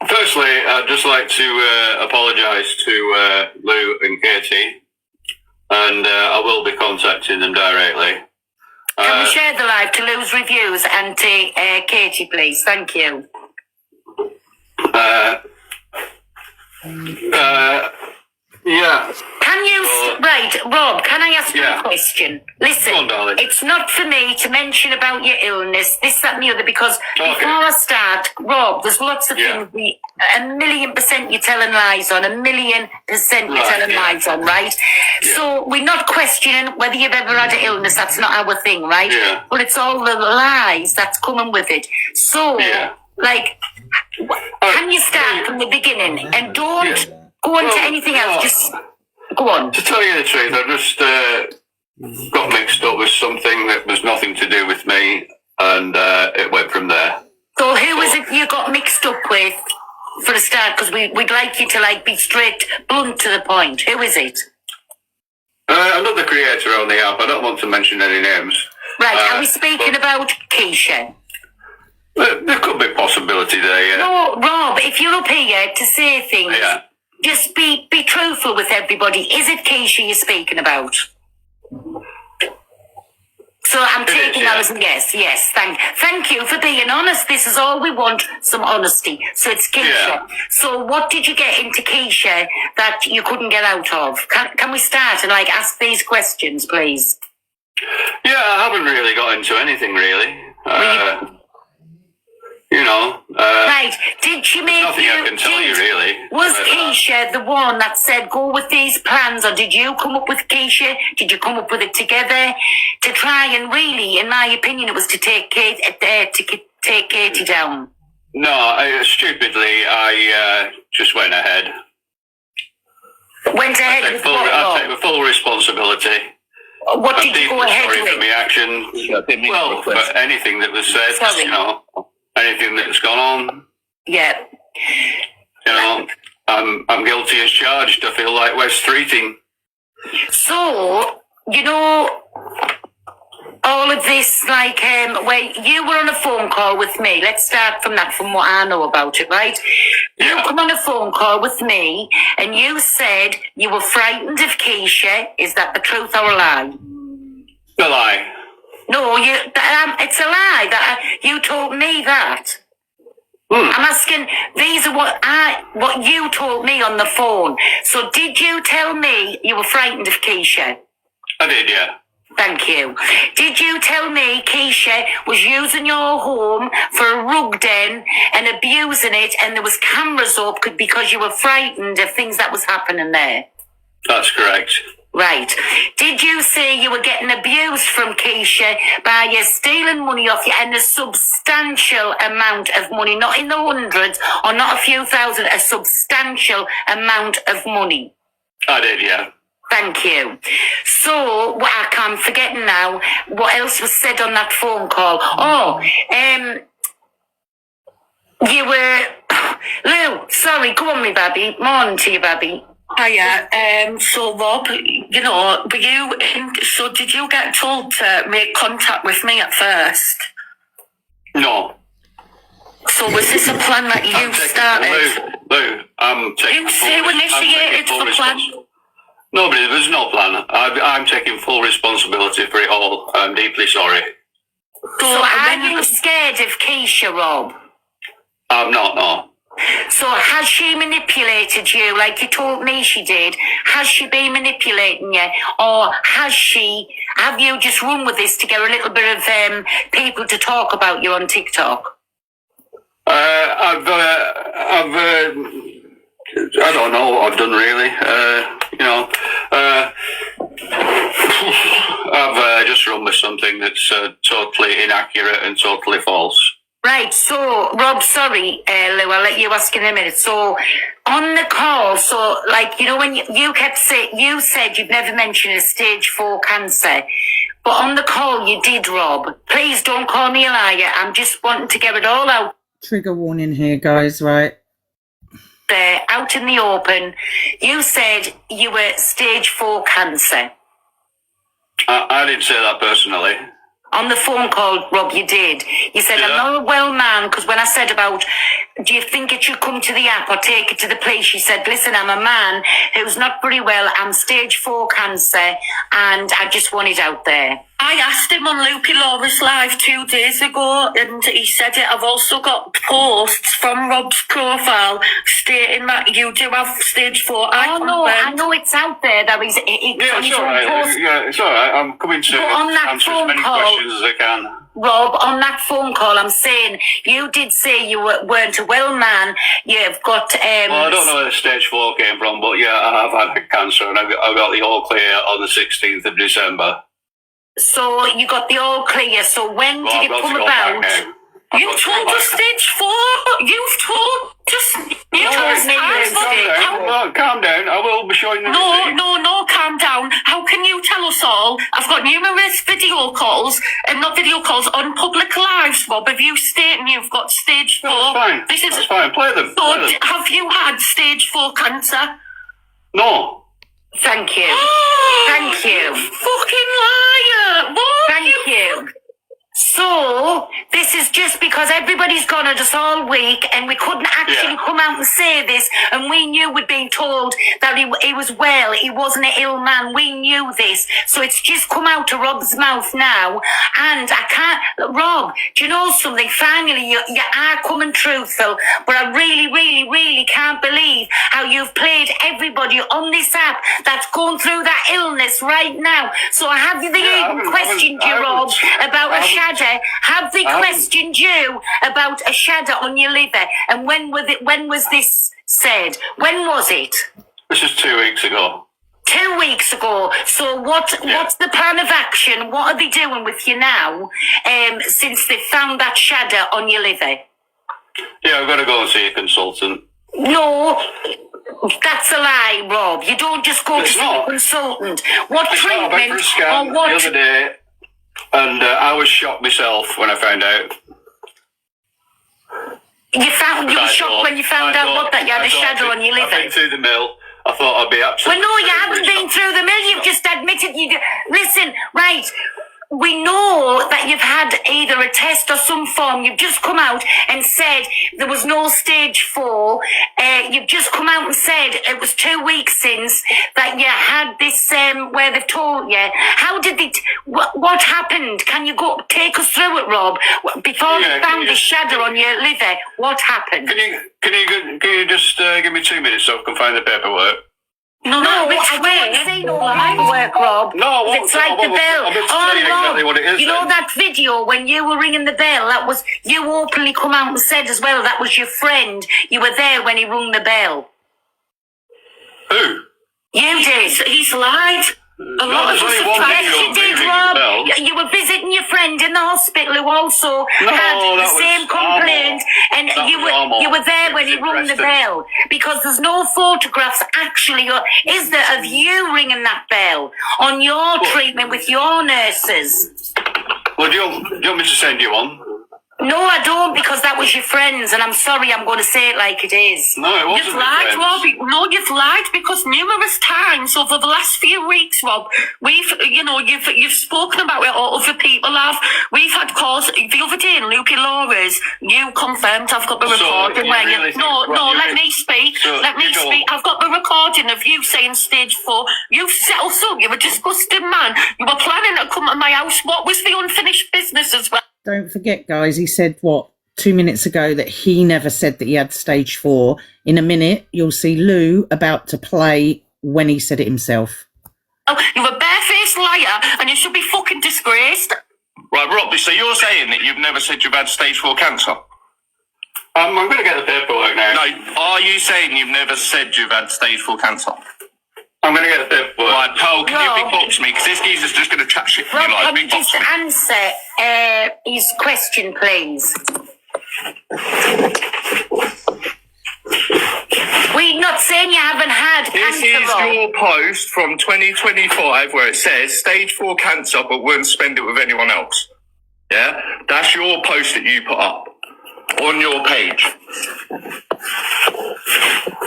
firstly, I'd just like to apologise to Lou and Katie, and I will be contacting them directly. can we share the live to Lou's reviews and to Katie, please? Thank you. Yeah. Can you, right, Rob, can I ask you a question? Listen, Go on, darling. it's not for me to mention about your illness, this, that and the other, because before I start, Rob, there's lots of things we, 1,000,000% you're telling lies on, 1,000,000% you're telling lies on, right? Yeah. So we're not questioning whether you've ever had an illness, that's not our thing, right? Yeah. But it's all the lies that's coming with it. So, like, can you start from the beginning and don't go on to anything else, just go on. To tell you the truth, I just got mixed up with something that was nothing to do with me, and it went from there. So who was it you got mixed up with for a start? Because we'd like you to be straight, blunt to the point. Who is it? Another creator on the app. I don't want to mention any names. Right, are we speaking about Keisha? There could be possibility there, yeah. No, Rob, if you're up here to say things, just be truthful with everybody. Is it Keisha you're speaking about? So I'm taking that as a yes. Thank you for being honest. This is all we want, some honesty. So it's Keisha. Yeah. So what did you get into Keisha that you couldn't get out of? Can we start and ask these questions, please? Yeah, I haven't really got into anything really. Right. Did she make nothing I can tell you really. Was Keisha the one that said go with these plans, or did you come up with Keisha? Did you come up with it together to try and really, in my opinion, it was to take Katie down? No, stupidly, I just went ahead. Went ahead with what? I take the full responsibility. What did you go ahead sorry with? for my actions. Well, for anything that was said, anything that's gone on. Yeah. I'm guilty as charged. I feel like we're streeting. So, all of this, like, where you were on a phone call with me. Let's start from that, from what I know about it, right? You come on a phone call with me, and you said you were frightened of Keisha. Is that the truth or a lie? A lie. No, it's a lie. You told me that. I'm asking, these are what you told me on the phone. So did you tell me you were frightened of Keisha? I did, yeah. Thank you. Did you tell me Keisha was using your home for a rug den and abusing it, and there was cameras up because you were frightened of things that was happening there? That's correct. Right. Did you say you were getting abused from Keisha by you stealing money off you, and a substantial amount of money, not in the hundreds or not a few thousand, a substantial amount of money? I did, yeah. Thank you. So, what I'm forgetting now, what else was said on that phone call? You were... Lou, sorry, go on, me baby. Morning to you, baby. Hiya. So Rob, you know, were you so did you get told to make contact with me at first? No. So was this a plan that you started? Lou, I'm taking... Who initiated the plan? No, but there was no plan. I'm taking full responsibility for it all. I'm deeply sorry. So are you scared of Keisha, Rob? I'm not, no. So has she manipulated you like you told me she did? Has she been manipulating you? Or have you just run with this to get a little bit of people to talk about you on TikTok? I don't know what I've done really. I've just run with something that's totally inaccurate and totally false. Right, so, Rob, sorry, Lou, I'll let you ask in a minute. So, on the call, so, like, you know, when you kept saying, you said you've never mentioned a stage 4 cancer, but on the call you did, Rob. Please don't call me a liar. I'm just wanting to get it all out Trigger warning here, guys, right? there, out in the open. You said you were stage 4 cancer. I didn't say that personally. On the phone call, Rob, you did. You said, I'm not a well man, because when I said about, do you think it should come to the app or take it to the police? You said, listen, I'm a man who's not very well. I'm stage 4 cancer, and I just want it out there. I asked him on Loopy Laura's live 2 days ago, and he said it. I've also got posts from Rob's profile stating that you do have stage 4. I know it's out there. That is, It's all right. Yeah, it's all right. I'm coming to answer as many questions as I can. Rob, on that phone call, I'm saying you did say you weren't a well man. You've got. Well, I don't know where the stage 4 came from, but yeah, I have had cancer, and I got the all clear on the 16th of December. So you got the all clear. So when did it come about? You told us stage 4. You've told us. You told us Calm down. I will be showing you. No, calm down. How can you tell us all? I've got numerous video calls, and not video calls, on public lives, Rob, of you stating you've got stage 4. That's fine. That's fine. Play them. So have you had stage 4 cancer? No. Thank you. Thank you. Fucking liar. What? Thank you. So, this is just because everybody's gone at us all week, and we couldn't actually come out and say this, and we knew we'd been told that he was well, he wasn't an ill man, we knew this, so it's just come out of Rob's mouth now, and I can't, Rob, do you know something, finally you are coming truthful, but I really, really, really can't believe how you've played everybody on this app that's going through that illness right now. So I have even questioned you, Rob, about a shadow. Have they questioned you about a shadow on your liver? And when was this said? When was it? This is 2 weeks ago. 2 weeks ago. So what's the plan of action? What are they doing with you now? Since they found that shadow on your liver? Yeah, I've got to go and see a consultant. No, that's a lie, Rob. You don't just go to see a consultant. What treatment or what? The other day. And I was shocked myself when I found out. You were shocked when you found out that you had a shadow on your liver? I've been through the mill. I thought I'd be absolutely... Well, no, you haven't been through the mill. You've just admitted you... Listen, right. we know that you've had either a test or some form. You've just come out and said there was no stage 4. You've just come out and said it was 2 weeks since that you had this, where they've told you. How did it, what happened? Can you take us through it, Rob? Before they found the shadow on your liver, what happened? Can you just give me 2 minutes so I can find the paperwork? No, I don't say no paperwork, Rob. No, it's like the bell. I'll tell you exactly what it is. You know that video when you were ringing the bell? That was, you openly come out and said as well that was your friend. You were there when he rung the bell. Who? You did. He's lied. A lot of us have tried. Yes, you did, Rob. You were visiting your friend in the hospital who also had the same complaint, and you were there when he rung the bell. Because there's no photographs actually, is there, of you ringing that bell on your treatment with your nurses? Well, do you want me to send you one? No, I don't, because that was your friends, and I'm sorry, I'm going to say it like it is. No, it wasn't. You've lied, Rob. No, you've lied, because numerous times over the last few weeks, Rob, you've spoken about it, or other people have. We've had calls the other day in Lukey Laura's. You confirmed. I've got the recording where you. Let me speak. Let me speak. I've got the recording of you saying stage 4. You've settled up. You're a disgusting man. You were planning to come to my house. What was the unfinished business as well? Don't forget, guys, he said, 2 minutes ago that he never said that he had stage 4. In a minute, you'll see Lou about to play when he said it himself. Oh, you're a barefaced liar, and you should be fucking disgraced. Right, Rob, so you're saying that you've never said you've had stage 4 cancer? I'm going to get the paperwork now. No, are you saying you've never said you've had stage 4 cancer? I'm going to get the paperwork. Right, Pearl, can you big box me? Because this geezer's just going to chat shit for Rob, you, like, can you big box just me. answer his question, please? We're not saying you haven't had This cancer, is Rob. your post from 2025 where it says stage 4 cancer but wouldn't spend it with anyone else. Yeah? That's your post that you put up on your page.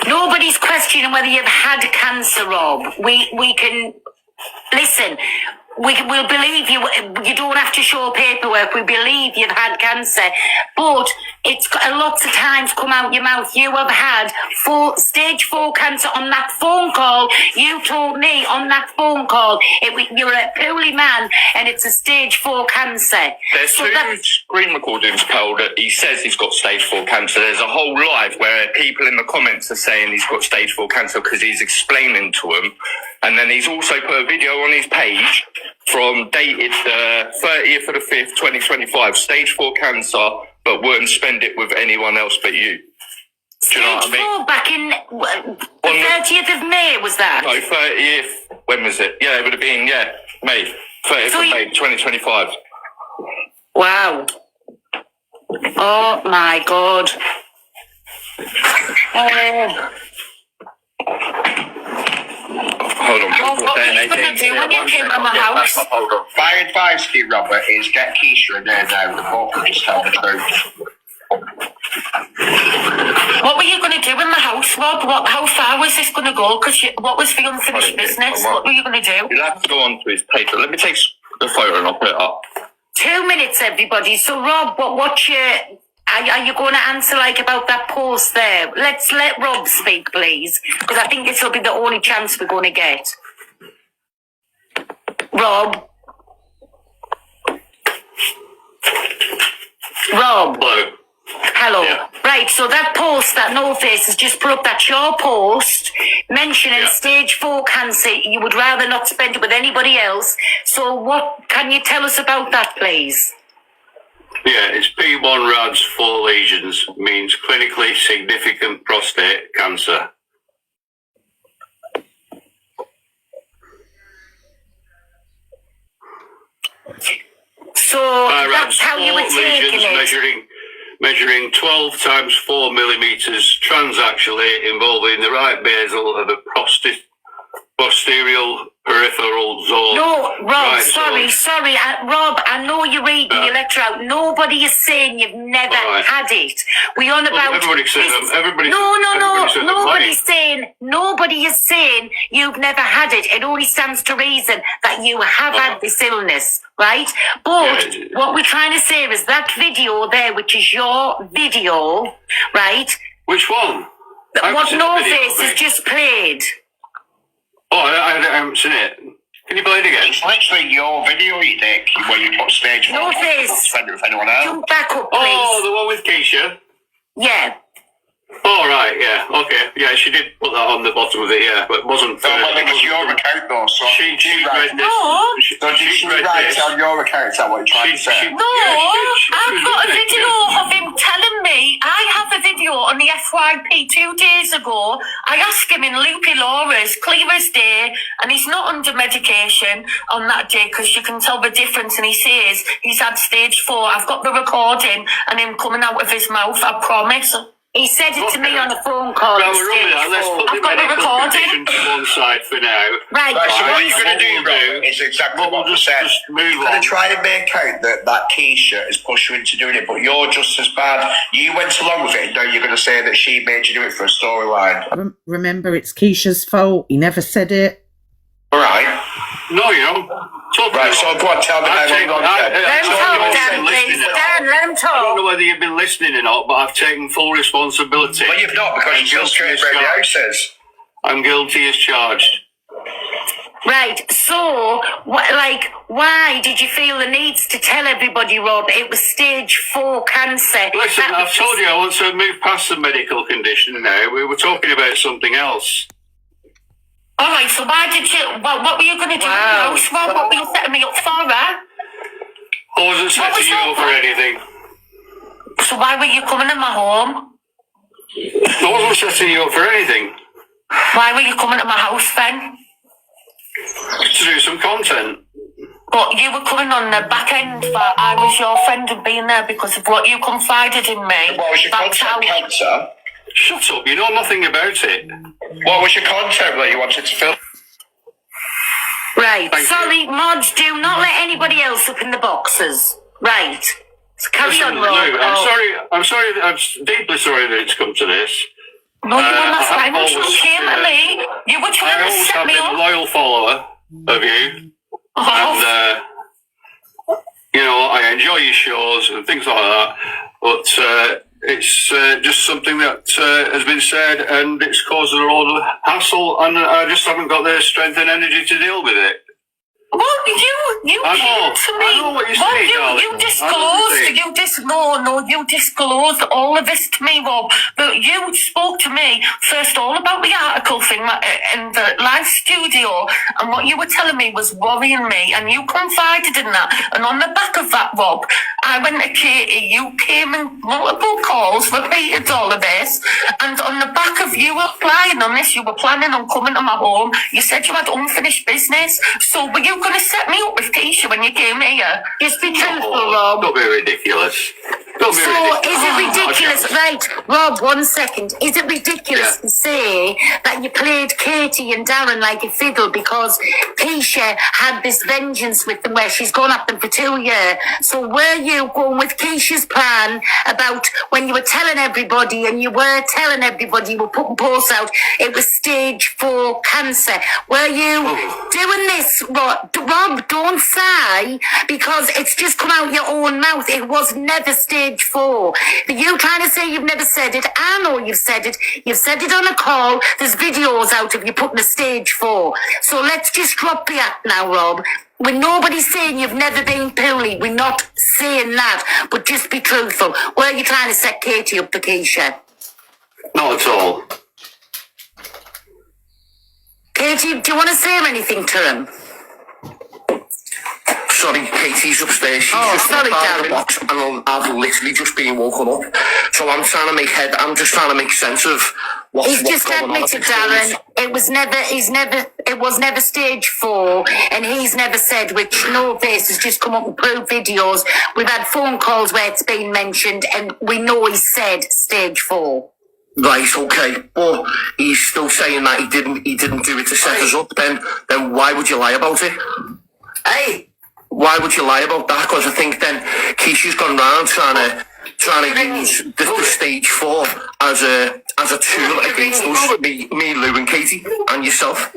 Nobody's questioning whether you've had cancer, Rob. We can listen. We'll believe you. You don't have to show paperwork. We believe you've had cancer, but it's got lots of times come out your mouth. You have had stage 4 cancer on that phone call. You told me on that phone call you're a poorly man, and it's a stage 4 cancer. There's two screen recordings, Pearl, that he says he's got stage 4 cancer. There's a whole live where people in the comments are saying he's got stage 4 cancer because he's explaining to them. And then he's also put a video on his page from dated 30th of the 5th, 2025, stage 4 cancer, but wouldn't spend it with anyone else but you. Do you know what I mean? 4 back in the 30th of May, was that? No, 30th, when was it? Yeah, it would have been, May. 30th of May, 2025. Wow. Oh my God. Hold on. What are you going to do when you came to my house? Hold on. My advice to you, Robert, is get Keisha in there now. The both can just tell the truth. What were you going to do in the house, Rob? How far was this going to go? Because what was the unfinished business? What were you going to do? You'll have to go on to his page. Let me take the photo and I'll put it up. 2 minutes, everybody. So, Rob, what's your... Are you going to answer about that post there? Let's let Rob speak, please, because I think this will be the only chance we're going to get. Rob? Hello. Hello. Yeah. Right, so that post that No Face has just put up, that's your post mentioning stage 4 cancer. You would rather not spend it with anybody else. So what can you tell us about that, please? Yeah, it's P1 RADS 4 lesions, means clinically significant prostate cancer. So that's how you were taking it. Measuring 12 times 4 millimeters transaxially, involving the right basal of the posterior peripheral zone. No, Rob, Right, sorry. Rob, I know you're reading your letter out. Nobody is saying you've never had it. We're on about... Everybody says Nobody is saying you've never had it. It only stands to reason that you have had this illness, right? But what we're trying to say is that video there, which is your video, right? Which one? What No Face has just played. Oh, I haven't seen it. Can you play it again? It's literally your video, you dick, where you put stage 4. No Face. Spend it with anyone else. Jump back up, please. Oh, the one with Keisha? Yeah. Oh, right, yeah, okay. Yeah, she did put that on the bottom of it, yeah, but it wasn't... No, well, it was your account, though, so... She read this. No. Did she write on your account, is that what you're trying to say? No, I've got a video of him telling me, I have a video on the FYP 2 days ago. I asked him in Loopy Laura's, clear as day, and he's not under medication on that day because you can tell the difference, and he says he's had stage 4. I've got the recording and him coming out of his mouth, I promise. He said it to me on a phone call. Well, let's put the medical condition to one side for now. Right. So what you're going to do is exactly what you said. Move You're going to try to make out that Keisha has pushed you into doing it, but you're just as bad. You went along with it, and now you're going to say that she made you do it for a storyline. Remember, it's Keisha's fault. He never said it. All right. No, you don't. Right, so go on, tell me how long Let him talk, Dan, please. Dan, let him I don't know talk. whether you've been listening or not, but I've taken full responsibility. Well, you've not, because you're still straight around the houses. I'm guilty as charged. Right, so, why did you feel the needs to tell everybody, Rob, it was stage 4 cancer? Listen, I've told you I want to move past the medical condition now. We were talking about something else. All right, so why did you... Well, what were you going to do in the house, Rob? What were you setting me up for, huh? I wasn't setting you up for anything. So why were you coming in my home? I wasn't setting you up for anything. Why were you coming to my house then? To do some content. But you were coming on the back end that I was your friend and being there because of what you confided in me. What was your content, cancer? Shut up, you know nothing about it. What was your content that you wanted to film? Right, sorry, mods, do not let anybody else up in the boxes. Right, so carry on, Rob. I'm sorry, I'm deeply sorry that it's come to this. No, you were not fine. You came at me. You were trying to set me I've up. been a loyal follower of you. And, you know, I enjoy your shows and things like that. But it's just something that has been said and it's caused a lot of hassle and I just haven't got the strength and energy to deal with it. Well, you came to me. I know what you're saying, darling. You disclosed all of this to me, Rob. But you spoke to me first all about the article thing in the live studio, and what you were telling me was worrying me, and you confided in that. And on the back of that, Rob, I went to Katie. You came in multiple calls, repeated all of this, and on the back of you applying on this, you were planning on coming to my home. You said you had unfinished business, so were you going to set me up with Keisha when you came here? Just be truthful, Rob. Don't be ridiculous. Is it ridiculous? Right, Rob, 1 second. Is it ridiculous to say that you played Katie and Darren like a fiddle because Keisha had this vengeance with them where she's gone at them for 2 years? So were you going with Keisha's plan about when you were telling everybody and you were putting posts out, it was stage 4 cancer? Were you doing this, Rob, don't say, because it's just come out your own mouth. It was never stage 4. You trying to say you've never said it. I know you've said it. You've said it on a call. There's videos out of you putting a stage 4. So let's just drop the act now, Rob. When nobody's saying you've never been poorly, we're not saying that, but just be truthful. Were you trying to set Katie up for Keisha? Not at all. Katie, do you want to say anything to him? Sorry, Katie's upstairs. She's just sorry, in the Darren. box, and I've literally just been woken up. So I'm trying to make sense of He's just admitted, Darren, it was never stage 4, and he's never said, which No Face has just come up and proved videos. We've had phone calls where it's been mentioned, and we know he said stage 4. Right, okay, but he's still saying that he didn't do it to set us up. Then why would you lie about it? Hey, why would you lie about that? Because I think then Keisha's gone round trying to use the stage 4 as a tool against us, me, Lou, and Katie, and yourself.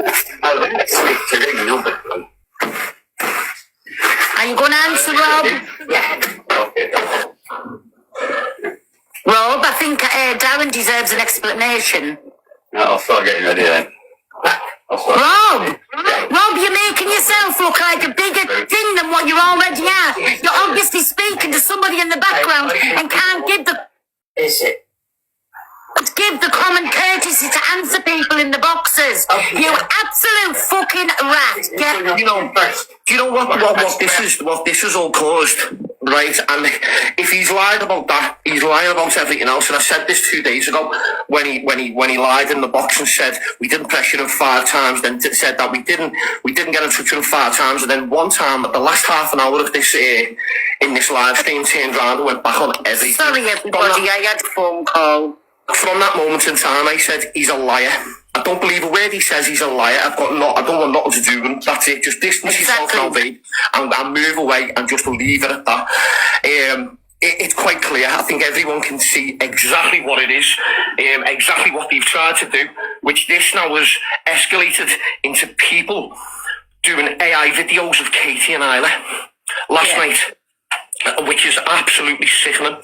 Are you going to answer, Rob? Yeah. Rob, I think Darren deserves an explanation. No, I'll start getting ready then. Rob, you're making yourself look like a bigger thing than what you already are. You're obviously speaking to somebody in the background and can't give the common courtesy to answer people in the boxes. You absolute fucking rat. Yeah. Do you know what this is all caused, right? And if he's lied about that, he's lying about everything else. And I said this 2 days ago when he lied in the box and said we didn't pressure him 5 times. Then said that we didn't get in touch with him 5 times. And then one time at the last half an hour of this in this live stream, turned around and went back on everything. Sorry, everybody. I had a phone call. From that moment in time, I said he's a liar. I don't believe a word he says. He's a liar. I don't want nothing to do with him. That's it. Just distance yourself now, babe, and move away and just leave it at that. It's quite clear. I think everyone can see exactly what it is, exactly what they've tried to do, which this now has escalated into people doing AI videos of Katie and Isla last night. Which is absolutely sickening.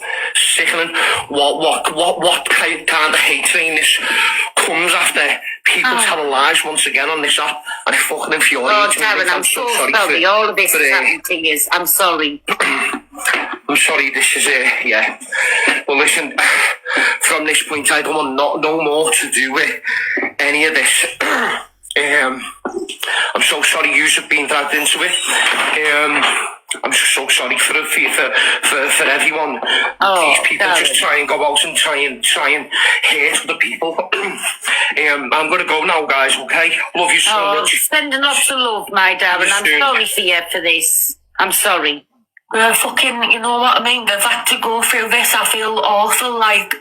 What kind of hate train this comes after people telling lies once again on this app, and it fucking infuriates me. Darren, I'm so sorry. All of this is happening to you. I'm sorry. I'm sorry. This is yeah. Well, listen. From this point, I don't want no more to do with any of this. I'm so sorry you've been dragged into it. I'm so sorry for everyone. These people just try and go out and try and hate other people. I'm gonna go now, guys. Okay, love you so much. Sending lots of love, my Darren. I'm sorry for you for this. I'm sorry. Fucking, you know what I mean? They've had to go through this. I feel awful. Like.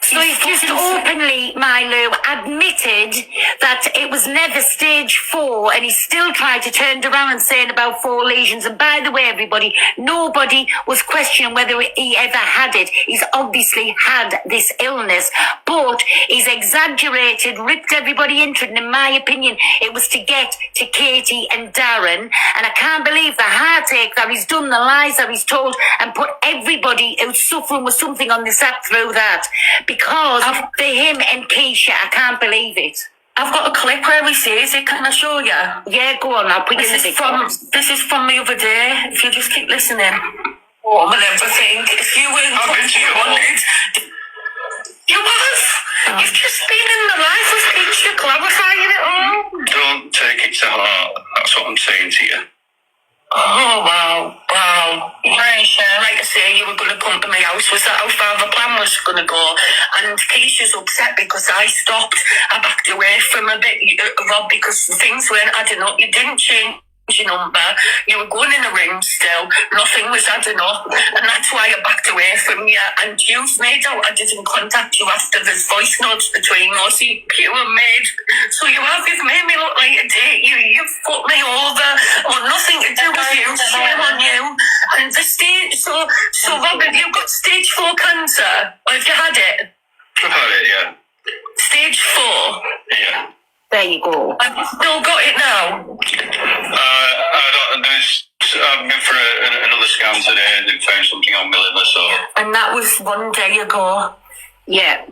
So he's just openly, Milo, admitted that it was never stage 4, and he still tried to turn it around and saying about 4 lesions. And by the way, everybody, nobody was questioning whether he ever had it. He's obviously had this illness, but he's exaggerated, ripped everybody into it. And in my opinion, it was to get to Katie and Darren. And I can't believe the heartache that he's done, the lies that he's told, and put everybody who's suffering with something on this app through that. Because for him and Keisha, I can't believe it. I've got a clip where he says it. Can I show you? Yeah, go on. I'll put you in the big box. This is from the other day. If you just keep listening. Oh, and everything. If you were you have. You've just been in the life with Keisha, clarifying it all. Don't take it to heart. That's what I'm saying to you. Oh, wow. Like I say, you were going to come to my house. Was that how far the plan was going to go? And Keisha's upset because I stopped. I backed away from a bit, Rob, because things weren't adding up. You didn't change your number. You were going in the ring still. Nothing was adding up. And that's why I backed away from you. And you've made out I didn't contact you after there's voice notes between us. You and Maid. So you've made me look like a date. You've put me over. Or nothing to do with you. Shame on you. And the stage, so Robert, you've got stage 4 cancer. Or have you had it? I've had it, yeah. Stage 4? Yeah. There you go. Have you still got it now? I've been for another scan today and they found something on my liver, so. And that was 1 day ago. Yeah.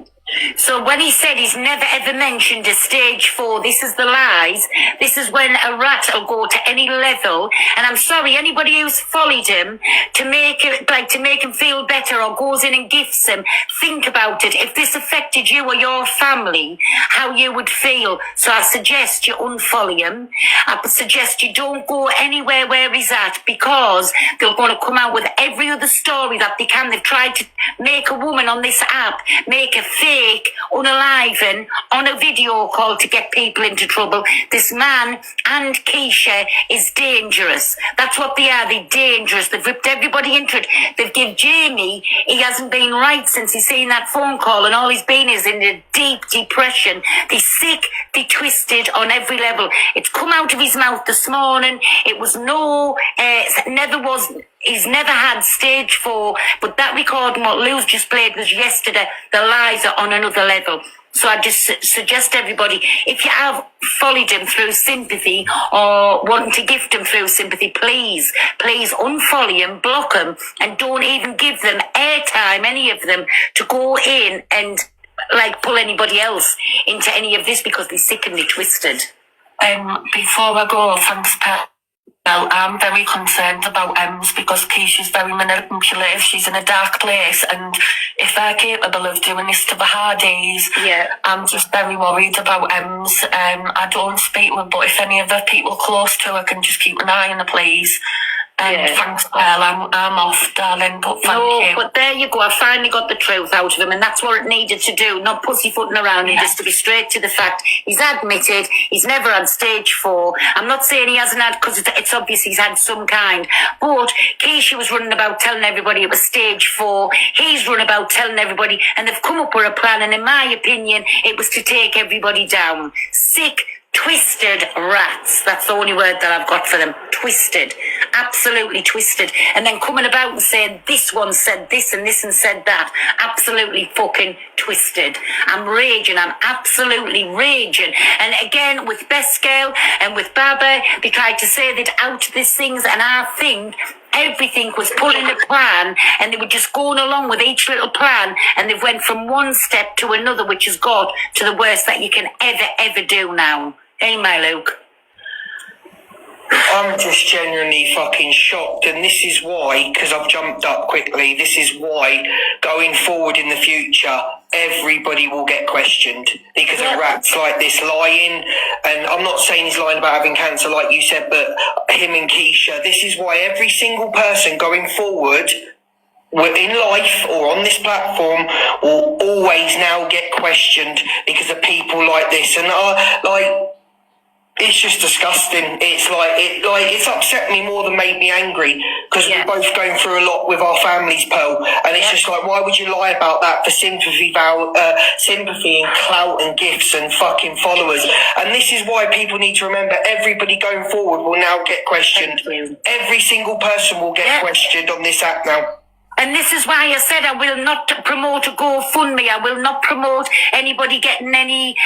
So when he said he's never ever mentioned a stage 4, this is the lies. This is when a rat will go to any level. And I'm sorry, anybody who's followed him to make him feel better or goes in and gifts him, think about it. If this affected you or your family, how you would feel. So I suggest you unfollow him. I suggest you don't go anywhere where he's at, because they're going to come out with every other story that they can. They've tried to make a woman on this app, make a fake fake, unaliven, on a video call to get people into trouble. This man and Keisha is dangerous. That's what they are. They're dangerous. They've ripped everybody into it. They've given Jamie, he hasn't been right since he's seen that phone call, and all he's been is in a deep depression. They're sick, they're twisted on every level. It's come out of his mouth this morning. It was he's never had stage 4, but that recording what Lou's just played was yesterday. The lies are on another level. So I just suggest everybody, if you have followed him through sympathy or wanting to gift him through sympathy, please unfollow him, block him, and don't even give them airtime, any of them, to go in and like pull anybody else into any of this, because they're sick and they're twisted. Before I go, thanks, Pat. Well, I'm very concerned about Ems because Keisha's very manipulative. She's in a dark place, and if they're capable of doing this to the Hardys, I'm just very worried about Ems. I don't speak to her, but if any of the people close to her can just keep an eye on her, please. Thanks, Pearl. I'm off, darling, but thank you. But there you go. I finally got the truth out of him, and that's what it needed to do, not pussyfooting around and just to be straight to the fact. He's admitted he's never had stage 4. I'm not saying he hasn't had, because it's obvious he's had some kind, but Keisha was running about telling everybody it was stage 4. He's run about telling everybody, and they've come up with a plan, and in my opinion, it was to take everybody down. Sick, twisted rats. That's the only word that I've got for them. Twisted. Absolutely twisted. And then coming about and saying this one said this and said that. Absolutely fucking twisted. I'm raging. I'm absolutely raging. And again, with Best Girl and with Baba, they tried to say that out of these things, and I think everything was pulling a plan, and they were just going along with each little plan, and they've went from one step to another, which has got to the worst that you can ever do now. Hey, my Luke. I'm just genuinely fucking shocked, and this is why, because I've jumped up quickly, this is why going forward in the future everybody will get questioned because of rats like this lying. And I'm not saying he's lying about having cancer like you said, but him and Keisha, this is why every single person going forward in life or on this platform will always now get questioned because of people like this. And it's just disgusting. It's upset me more than made me angry, because we're both going through a lot with our families, Pearl. And it's just like, why would you lie about that for sympathy and clout and gifts and fucking followers? And this is why people need to remember, everybody going forward will now get questioned. Every single person will get questioned on this app now. And this is why I said I will not promote a GoFundMe. I will not promote anybody getting any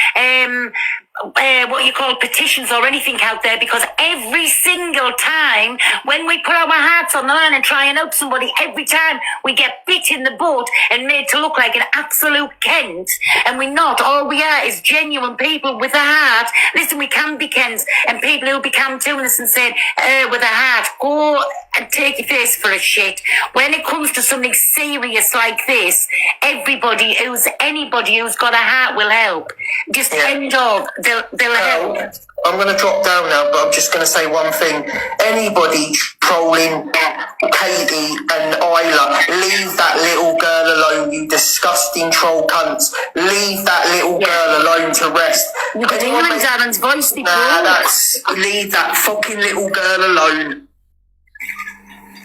petitions or anything out there, because every single time when we put our hearts on the line and try and help somebody, every time we get bit in the butt and made to look like an absolute Kent, and we're not. All we are is genuine people with a heart. Listen, we can be Kents, and people who become tuners and said, with a heart, go and take your face for a shit. When it comes to something serious like this, anybody who's got a heart will help. Just end of. They'll help. I'm going to drop down now, but I'm just going to say one thing. Anybody trolling Katie and Isla, leave that little girl alone, you disgusting troll cunts. Leave that little girl alone to rest. You could hear in Darren's voice. Leave that fucking little girl alone.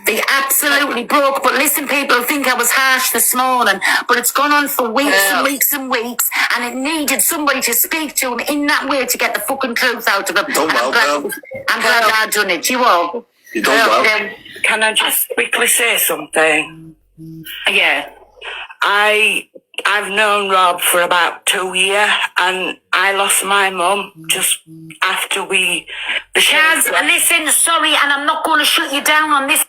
They absolutely broke. But listen, people think I was harsh this morning, but it's gone on for weeks and weeks and weeks, and it needed somebody to speak to him in that way to get the fucking truth out of him. I'm glad I done it. You all? You done well. Can I just quickly say something? Yeah. I've known Rob for about 2 years, and I lost my mum just after Shaz, listen, sorry, and I'm not going to shut you down on this.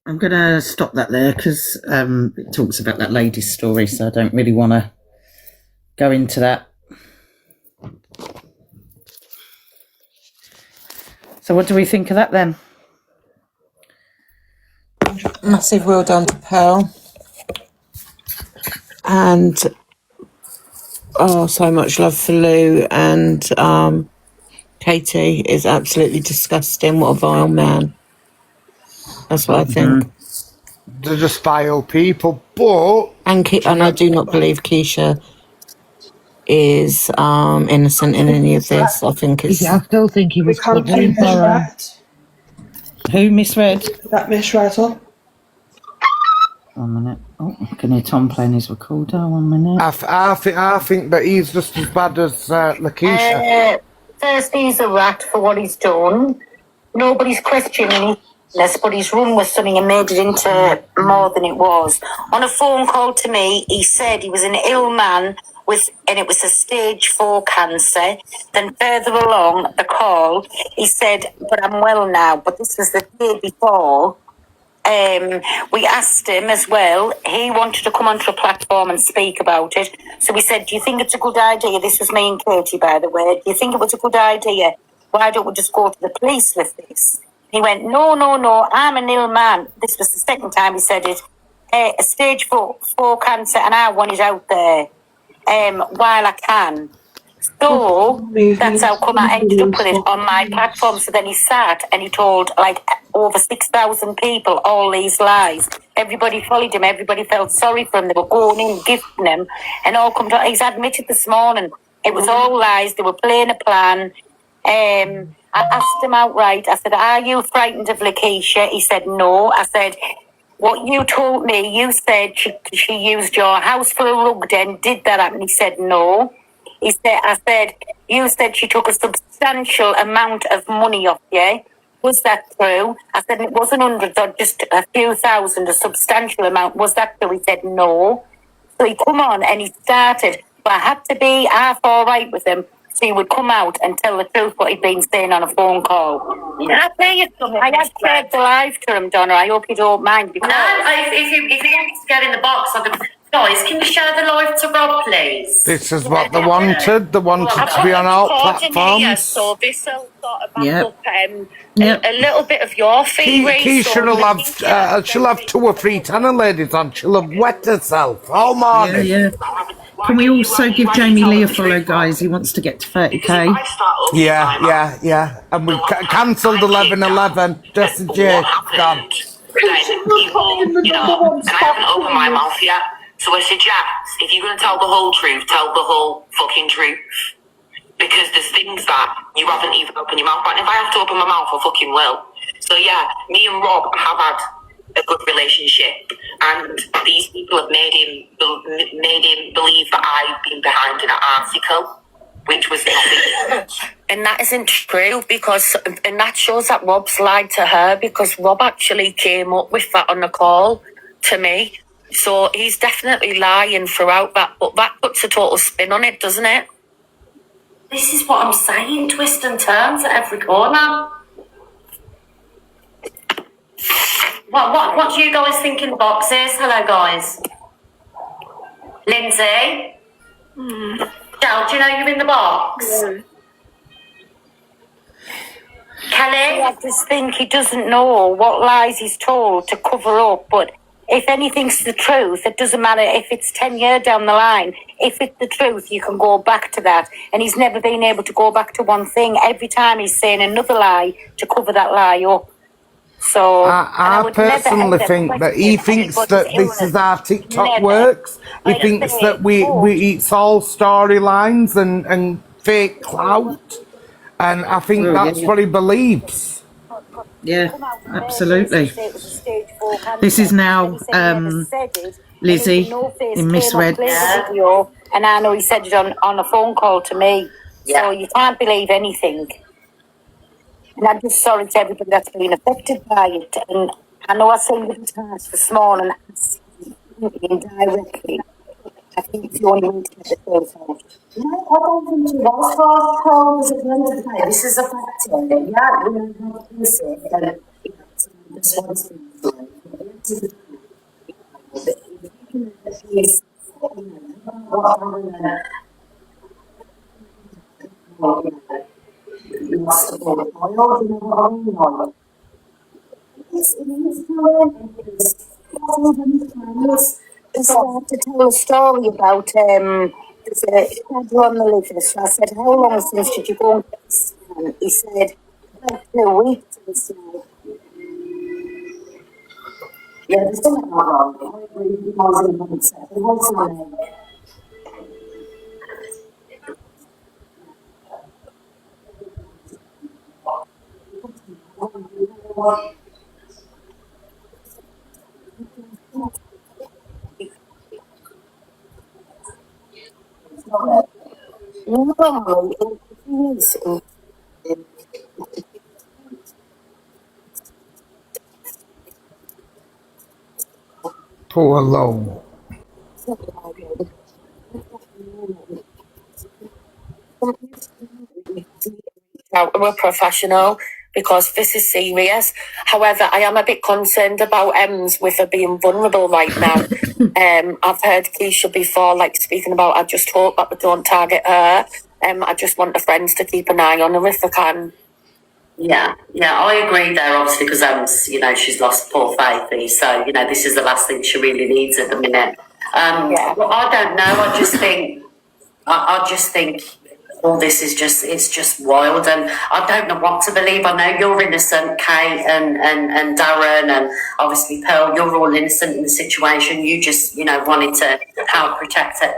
I'm going to stop that there, because it talks about that lady's story, so I don't really want to go into that. So what do we think of that then? Massive well done to Pearl. And so much love for Lou, and Katie is absolutely disgusting. What a vile man. That's what I think. They're just vile people, but... And I do not believe Keisha is innocent in any of this. I think it's. I still think he was covering for her. Who misread? That miswriter. 1 minute. Oh, I can hear Tom playing his recorder. 1 minute. I think that he's just as bad as Lakeisha. First, he's a rat for what he's done. Nobody's questioning this, but he's run with something and made it into more than it was. On a phone call to me, he said he was an ill man and it was a stage 4 cancer. Then further along the call, he said, but I'm well now. But this was the day before. We asked him as well, he wanted to come onto a platform and speak about it. So we said, do you think it's a good idea? This was me and Katie, by the way. Do you think it was a good idea? Why don't we just go to the police with this? He went, no, I'm an ill man. This was the second time he said it. A stage 4 cancer, and I want it out there while I can. So that's how come I ended up with it on my platform. So then he sat and he told like over 6,000 people all these lies. Everybody followed him. Everybody felt sorry for him. They were going in, gifting him, and all come to. He's admitted this morning it was all lies. They were playing a plan. I asked him outright. I said, "Are you frightened of Lakeisha?" He said, "No." I said, "What you told me, you said she used your house for a rug den. Did that happen?" He said, "No." I said, you said she took a substantial amount of money off you. Was that true? I said, it wasn't hundreds or just a few thousand, a substantial amount. Was that true? He said, no. So he come on and he started. But I had to be half all right with him. So he would come out and tell the truth what he'd been saying on a phone call. Can I tell you something? I had said the live to him, Donna. I hope you don't mind. Because if you want me to get in the box, guys, can you share the live to Rob, please? This is what they wanted. They wanted to be on all platforms. So this will sort of back up a little bit of your theory. She'll have 2 or 3 tanner ladies on. She'll have wet herself all morning. Yeah. Can we also give Jamie Lee a follow, guys? He wants to get to 30k. Yeah. And we cancelled 11:11. Just a J. Gone. And I haven't opened my mouth yet. So I suggest, if you're going to tell the whole truth, tell the whole fucking truth. Because there's things that you haven't even opened your mouth about. And if I have to open my mouth, I fucking will. So yeah, me and Rob have had a good relationship. And these people have made him believe that I've been behind an article, which was not. And that isn't true, and that shows that Rob's lied to her, because Rob actually came up with that on the call to me. So he's definitely lying throughout that, but that puts a total spin on it, doesn't it? This is what I'm saying, twist and turns at every corner. What do you guys think in the boxes? Hello, guys. Lindsay? Del, do you know you're in the box? Kelly? I just think he doesn't know what lies he's told to cover up, but if anything's the truth, it doesn't matter if it's 10 years down the line. If it's the truth, you can go back to that. And he's never been able to go back to one thing. Every time he's saying another lie to cover that lie up. So I personally think that he thinks that this is how TikTok works. He thinks that it's all storylines and fake clout. And I think that's what he believes. Yeah, absolutely. This is now Lizzie in Misread. And I know he said it on a phone call to me. So you can't believe anything. And I'm just sorry to everybody that's been affected by it. And I know I seen the task this morning indirectly. I think it's the only way to get the truth out. No, I don't think she was forced because at the end of the day, this is a fact. Yeah, we know this and this one's to tell a story about there's a shadow on the liver. So I said, how long since did you go and get the scan? He said, about 2 weeks this now. Yeah, there's something wrong. Poor Lo. We're professional because this is serious. However, I am a bit concerned about Ems with her being vulnerable right now. I've heard Keisha before, like speaking about, I just hope that we don't target her. I just want the friends to keep an eye on her if they can. Yeah, I agree there, obviously, because she's lost poor Faithy, so this is the last thing she really needs at the minute. Well, I don't know. I just think all this is just wild, and I don't know what to believe. I know you're innocent, Kate and Darren, and obviously Pearl. You're all innocent in the situation. You just wanted to help protect a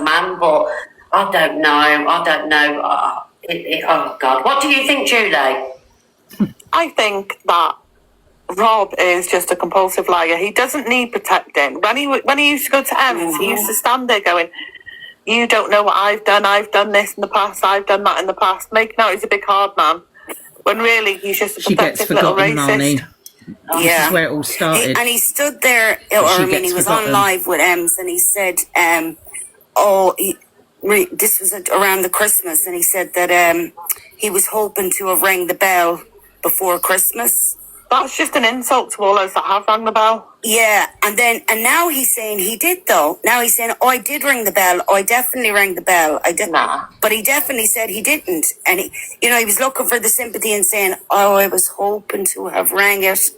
man, but I don't know. Oh God, what do you think, Julie? I think that Rob is just a compulsive liar. He doesn't need protecting. When he used to go to Ems, he used to stand there going, "You don't know what I've done. I've done this in the past. I've done that in the past," making out he's a big hard man, when really he's just a She gets pathetic little forgotten, racist. Marnie. This is where it all started. And he stood there, he was forgotten. on live with Ems, and he said, this was around the Christmas, and he said that he was hoping to have rang the bell before Christmas. That's just an insult to all those that have rang the bell. Yeah, and now he's saying he did, though. Now he's saying, I did ring the bell. I definitely rang the bell. I did. Nah. But he definitely said he didn't. And he was looking for the sympathy and saying, I was hoping to have rang it,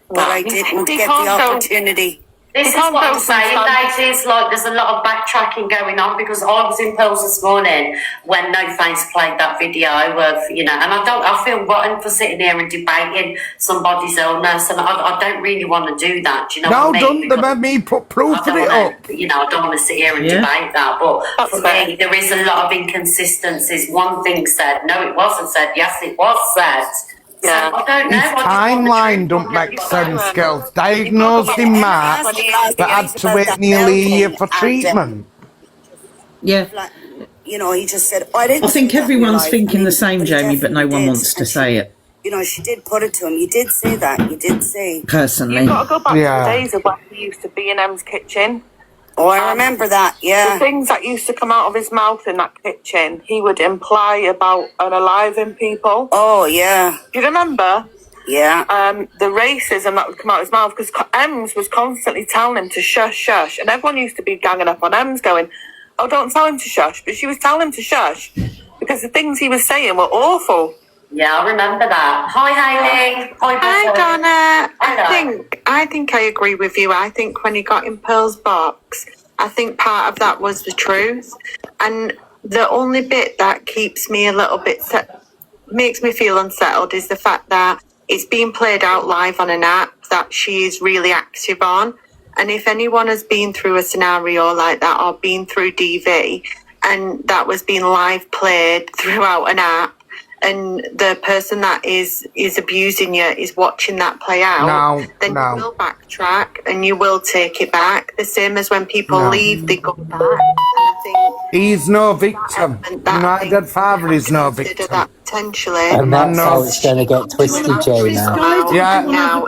but I didn't get the opportunity. This is what I'm saying, ladies. Like, there's a lot of backtracking going on because I was in Pearls this morning when No Face played that video of, and I feel rotten for sitting here and debating somebody's illness, and I don't really want to do that. Do you know what I mean? Don't let me put proof of it up. I don't want to sit here and debate that, but for me, there is a lot of inconsistencies. One thing said, no, it wasn't said. Yes, it was said. Yeah. So I don't know. His timeline don't make sense, girls. Diagnosed in March, but had to wait nearly a year for treatment. Yeah. He just said, I didn't. I think everyone's thinking the same, Jamie, but no one wants to say it. She did put it to him. You did say that. You did say. Personally. You've got to go back to the days of when he used to be in Em's kitchen. Oh, I remember that, yeah. The things that used to come out of his mouth in that kitchen, he would imply about unaliving people. Oh, yeah. Do you remember? Yeah. The racism that would come out of his mouth, because Ems was constantly telling him to shush, shush, and everyone used to be ganging up on Ems going, oh, don't tell him to shush, but she was telling him to shush, because the things he was saying were awful. Yeah, I remember that. Hi, Hayley. Hi, Donna. Hello. I think I agree with you. I think when he got in Pearl's box, I think part of that was the truth. And the only bit that keeps me a little bit, makes me feel unsettled is the fact that it's being played out live on an app that she is really active on. And if anyone has been through a scenario like that or been through DV and that was being live played throughout an app, and the person that is abusing you is watching that play out, then you will backtrack and you will take it back. The same as when people leave, they go back. And I think he's no victim. United Father is no victim. that potentially. And that's how it's going to get twisted, Jay, now. Yeah.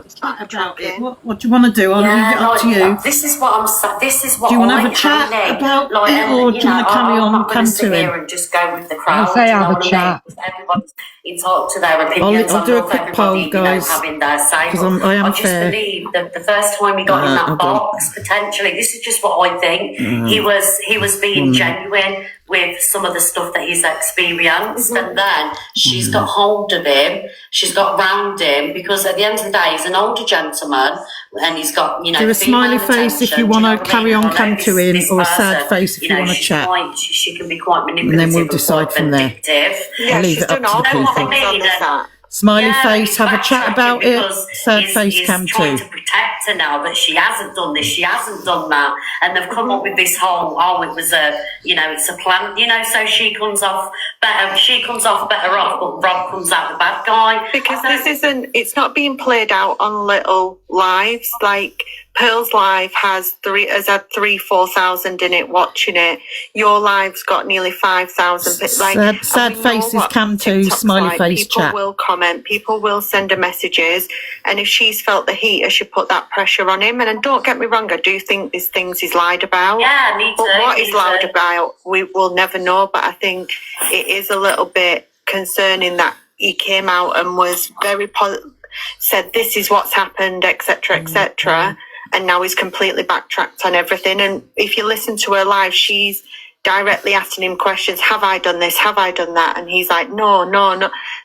What do you want to do? I'll leave it up to you. This is what I'm saying. This is what do you want to have a chat about it, or do you want to carry on and come to him? And just go with the crowd. I'll say have a chat. Everyone's entitled to their opinions. I'll do a quick poll, guys, because I am I just fair. believe that the first time he got in that box, potentially, this is just what I think. He was being genuine with some of the stuff that he's experienced, and then she's got hold of him, she's got round him, because at the end of the day, he's an older gentleman, and he's got, do a smiley face if you want to carry on, come to him, or a sad face if you want to chat. She can be quite manipulative, and then we'll decide from there. I'll leave it up to the people. Smiley face, have a chat about it. Sad face, come trying too. to protect her now that she hasn't done this, she hasn't done that, and they've come up with this whole, it was a, it's a plan, so she comes off better. She comes off better off, but Rob comes out the bad guy. Because it's not being played out on little lives. Like Pearl's live has had 4,000 in it watching it. Your live's got nearly 5,000. Like sad faces come to smiley face people chat. will comment, people will send her messages, and if she's felt the heat, she put that pressure on him. And don't get me wrong, I do think there's things he's lied about. Yeah, me too. But what he's lied about, we will never know. But I think it is a little bit concerning that he came out and was very said this is what's happened, etc., etc. And now he's completely backtracked on everything. And if you listen to her live, she's directly asking him questions. Have I done this? Have I done that? And he's like, no.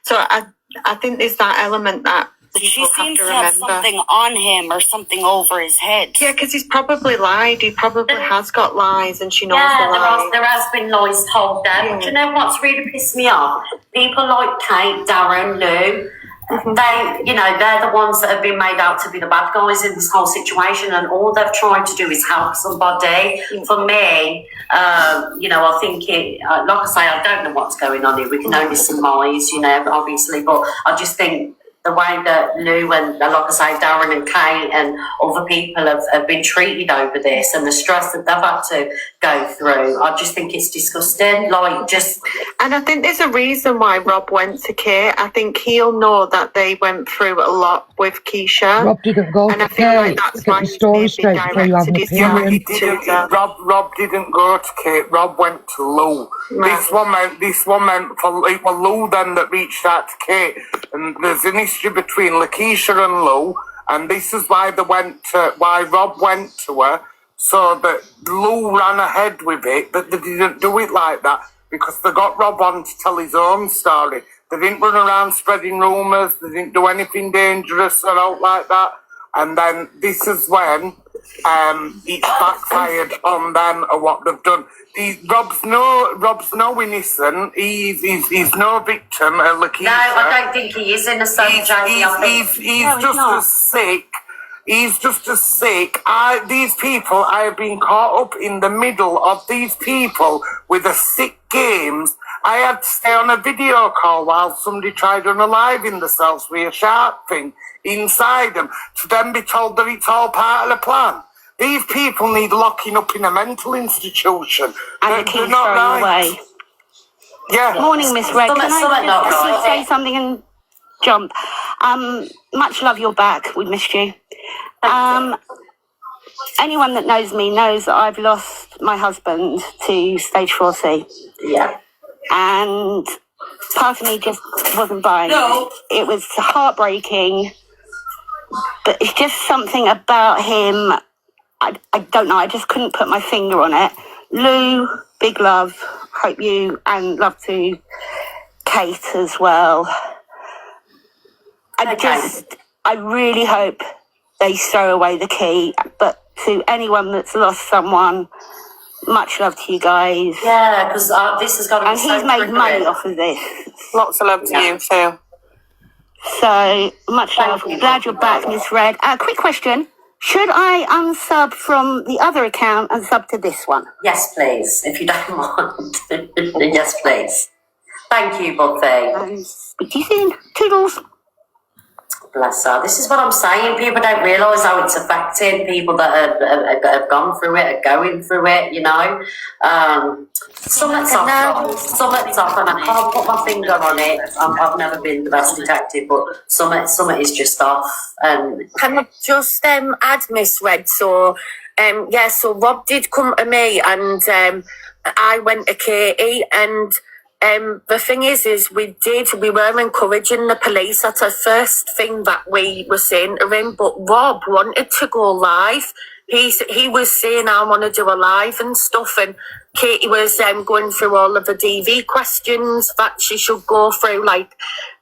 So I think there's that element that she seems to have something on him or something over his head. Yeah, because he's probably lied. He probably has got lies, and she knows the lies. There has been lies told there. But you know what's really pissed me off? People like Kate, Darren, Lou. They're the ones that have been made out to be the bad guys in this whole situation, and all they've tried to do is help somebody. For me, I think like I say, I don't know what's going on here. We can only surmise, obviously, but I just think the way that Lou and, like I say, Darren and Kate and other people have been treated over this, and the stress that they've had to go through, I just think it's disgusting. And I think there's a reason why Rob went to Kate. I think he'll know that they went through a lot with Keisha. Rob didn't go and to I feel like Kate that's to why get the story straight before you have an opinion. Rob didn't go to Kate. Rob went to Lou. Right. This one meant it was Lou then that reached out to Kate, and there's an issue between Lakeisha and Lou, and this is why why Rob went to her, so that Lou ran ahead with it, but they didn't do it like that because they got Rob on to tell his own story. They didn't run around spreading rumours. They didn't do anything dangerous or out like that. And then this is when it's backfired on them or what they've done. Rob's no innocent. He's no victim. Lakeisha. No, I don't think he is innocent, Jamie. He's just as sick. He's just as sick. These people, I have been caught up in the middle of these people with the sick games. I had to stay on a video call while somebody tried unaliving themselves with a sharp thing inside them, to then be told that it's all part of the plan. These people need locking up in a mental institution. And the king's thrown away. Yeah. Morning, Miss Red. Can I just say something and jump? Much love, you're back. We missed you. Anyone that knows me knows that I've lost my husband to stage 4C. Yeah. And part of me just wasn't buying it. It was heartbreaking, but it's just something about him. I don't know. I just couldn't put my finger on it. Lou, big love. Hope you, and love to Kate as well. I really hope they throw away the key. But to anyone that's lost someone, much love to you guys. Yeah, because this has got to be and he's made money off of this. Lots of love to you too. So much love. Glad you're back, Miss Red. Quick question. Should I unsub from the other account and sub to this one? Yes, please, if you don't mind. Yes, please. Thank you, Buffy. Speak to you soon. Toodles. Bless her. This is what I'm saying. People don't realise how it's affecting people that have gone through it, are going through it, Something's off, and I can't put my finger on it. I've never been the best detective, but something is just off. Can I just add, Miss Red? So Rob did come to me, and I went to Katie, and the thing is we were encouraging the police. That's the first thing that we were saying to him. But Rob wanted to go live. He was saying, I want to do a live and stuff. And Katie was going through all of the DV questions that she should go through,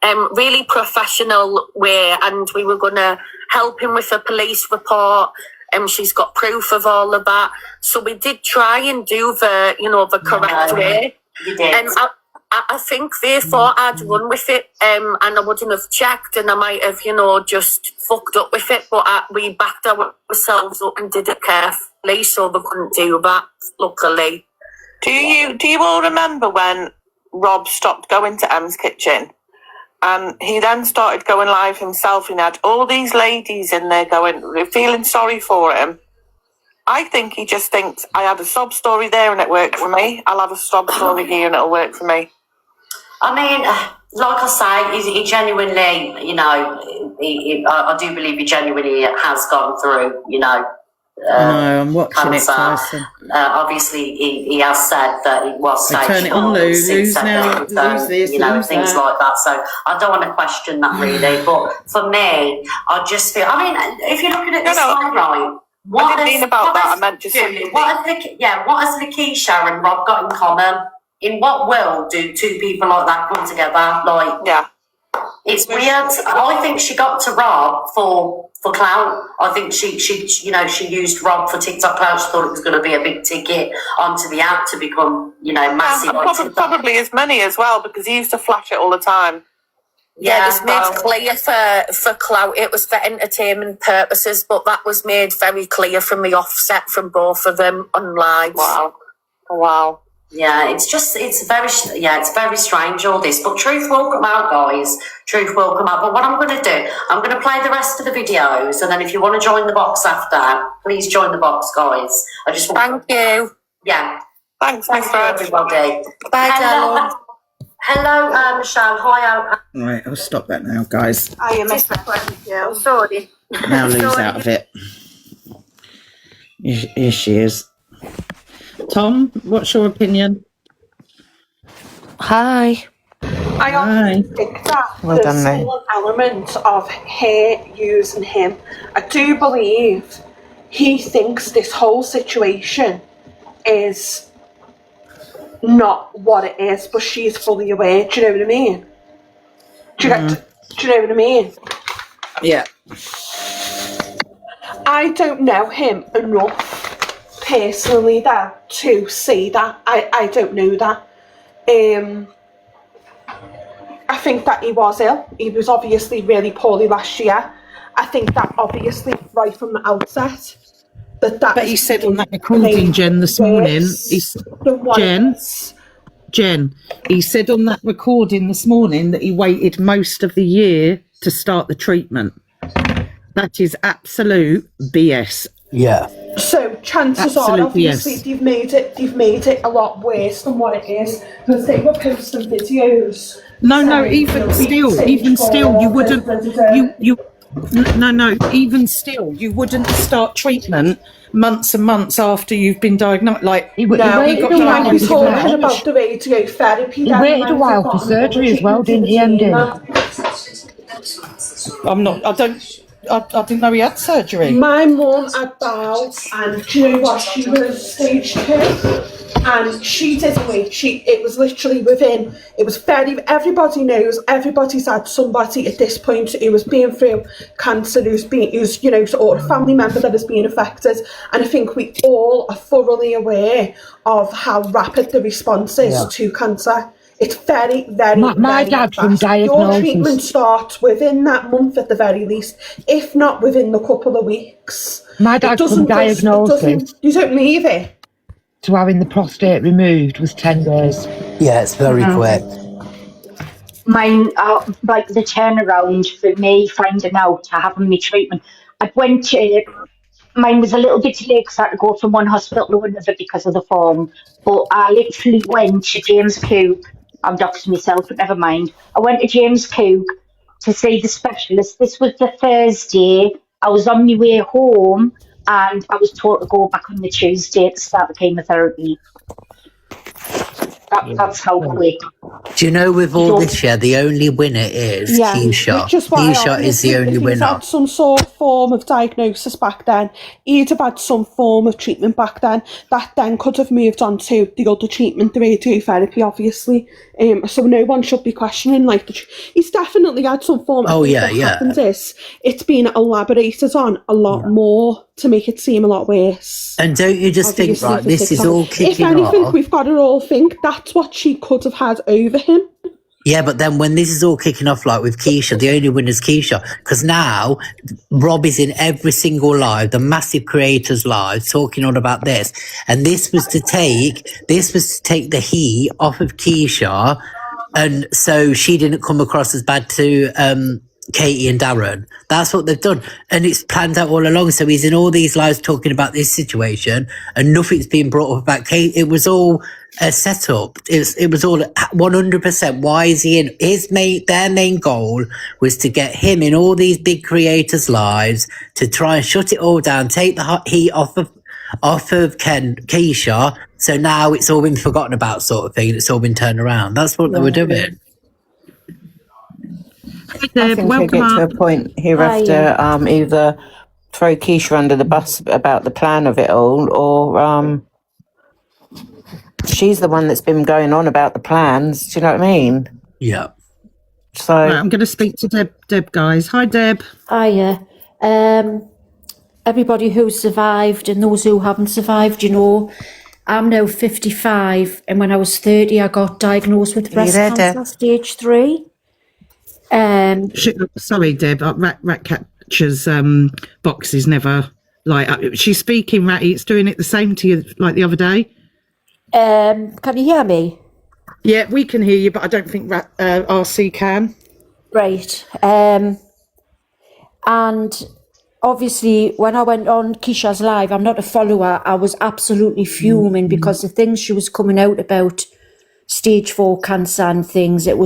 really professional way. And we were going to help him with a police report. She's got proof of all of that. So we did try and do the correct way. You did. And I think therefore I'd run with it, and I wouldn't have checked, and I might have, just fucked up with it. But we backed ourselves up and did it carefully, so they couldn't do that. Luckily. Do you all remember when Rob stopped going to Em's Kitchen. And he then started going live himself and had all these ladies in there feeling sorry for him. I think he just thinks, I had a sob story there and it worked for me. I'll have a sob story here and it'll work for me. I mean, like I say, he genuinely, you know, I do believe he genuinely has gone through, you know, no, I'm watching cancer. it, Tyson. Obviously, he has said that it was stage turn it on, 4, lose now, lose this, you know, lose things that. like that. So I don't want to question that really. But for me, I just feel, I mean, if you're looking at this one, right, I didn't mean about that. I meant just what has Lakeisha and Rob got in common? In what world do two people like that come together? Like, yeah, it's weird. I think she got to Rob for clout. I think she used Rob for TikTok clout. She thought it was going to be a big ticket onto the app to become, you know, massive. Probably as many as well, because he used to flash it all the time. Yeah, it was made clear for clout. It was for entertainment purposes, but that was made very clear from the offset from both of them on live. Wow. Yeah, it's very strange, all this. But truth will come out, guys. Truth will come out. But what I'm going to do, I'm going to play the rest of the videos, and then if you want to join the box after, please join the box, guys. I just want Thank you. Yeah. Thanks for everybody. Bye, darling. Hello, Michelle. Hi. Right, I'll stop that now, guys. I missed that question. Sorry. Now lose out of it. Here she is. Tom, what's your opinion? Hi. I often think that Well done, there's mate. still an element of her using him. I do believe he thinks this whole situation is not what it is, but she's fully aware. Do you know what I mean? Do you know what I mean? Yeah. I don't know him enough personally that to see that. I don't know that. I think that he was ill. He was obviously really poorly last year. I think that obviously right from the outset But he said on that recording, Jen, this morning, Jen, he said on that recording this morning that he waited most of the year to start the treatment. That is absolute BS. Yeah. So chances are, obviously, they've made it a lot worse than what it is, because they were posting videos. No, even still, you wouldn't. Even still, you wouldn't start treatment months and months after you've been diagnosed. Like, He waited a while about the radiotherapy. He waited a while for surgery as well, didn't he, MD? I didn't know he had surgery. My mum had bowels, and do you know what? She was stage 2, and she didn't wait. It was literally within. It was everybody knows. Everybody's had somebody at this point who was being through cancer, who's or a family member that has been affected. And I think we all are thoroughly aware of how rapid the response is to cancer. It's very, very, my dad from diagnosis. Your treatment starts within that month at the very least, if not within the couple of weeks. My dad from diagnosis. You don't leave it. To having the prostate removed was 10 days. Yeah, it's very quick. Mine, like the turnaround for me finding out having my treatment, mine was a little bit delayed because I had to go from one hospital to another because of the form. But I literally went to James Cook. I'm doxing myself, but never mind. I went to James Cook to see the specialist. This was the Thursday. I was on my way home and I was told to go back on the Tuesday to start the chemotherapy. That's how quick. Do you know, with all this, the only winner is Keysha. Keysha is the only winner. If he'd had some sort of form of diagnosis back then, he'd have had some form of treatment back then, that then could have moved on to the other treatment, the radiotherapy, obviously. So no one should be questioning, he's definitely had some form of what happens is, it's been elaborated on a lot more to make it seem a lot worse. And don't you just think, this is all kicking off? If anything, we've got to all think that's what she could have had over him. Yeah, but then when this is all kicking off, like with Keisha, the only winner's Keisha, because now Rob is in every single live, the massive creators live, talking all about this, and this was to take the heat off of Keisha, and so she didn't come across as bad to Katie and Darren. That's what they've done, and it's planned out all along. So he's in all these lives talking about this situation, and nothing's been brought up about Kate. It was all a setup. It was all 100%. Why is he in? Their main goal was to get him in all these big creators' lives to try and shut it all down, take the heat off of Keisha. So now it's all been forgotten about, sort of thing. It's all been turned around. That's what they were doing. I think we get to a point here after either throw Keisha under the bus about the plan of it all, or she's the one that's been going on about the plans. Do you know what I mean? Yeah. So I'm going to speak to Deb, guys. Hi, Deb. Hiya. Everybody who's survived and those who haven't survived, you know, I'm now 55, and when I was 30, I got diagnosed with breast cancer, stage 3. Sorry, Deb. Ratcatcher's box is never like she's speaking. Ratty, it's doing it the same to you like the other day. Can you hear me? Yeah, we can hear you, but I don't think RC can. Right. And obviously, when I went on Keisha's live, I'm not a follower. I was absolutely fuming because the things she was coming out about stage 4 cancer and things, it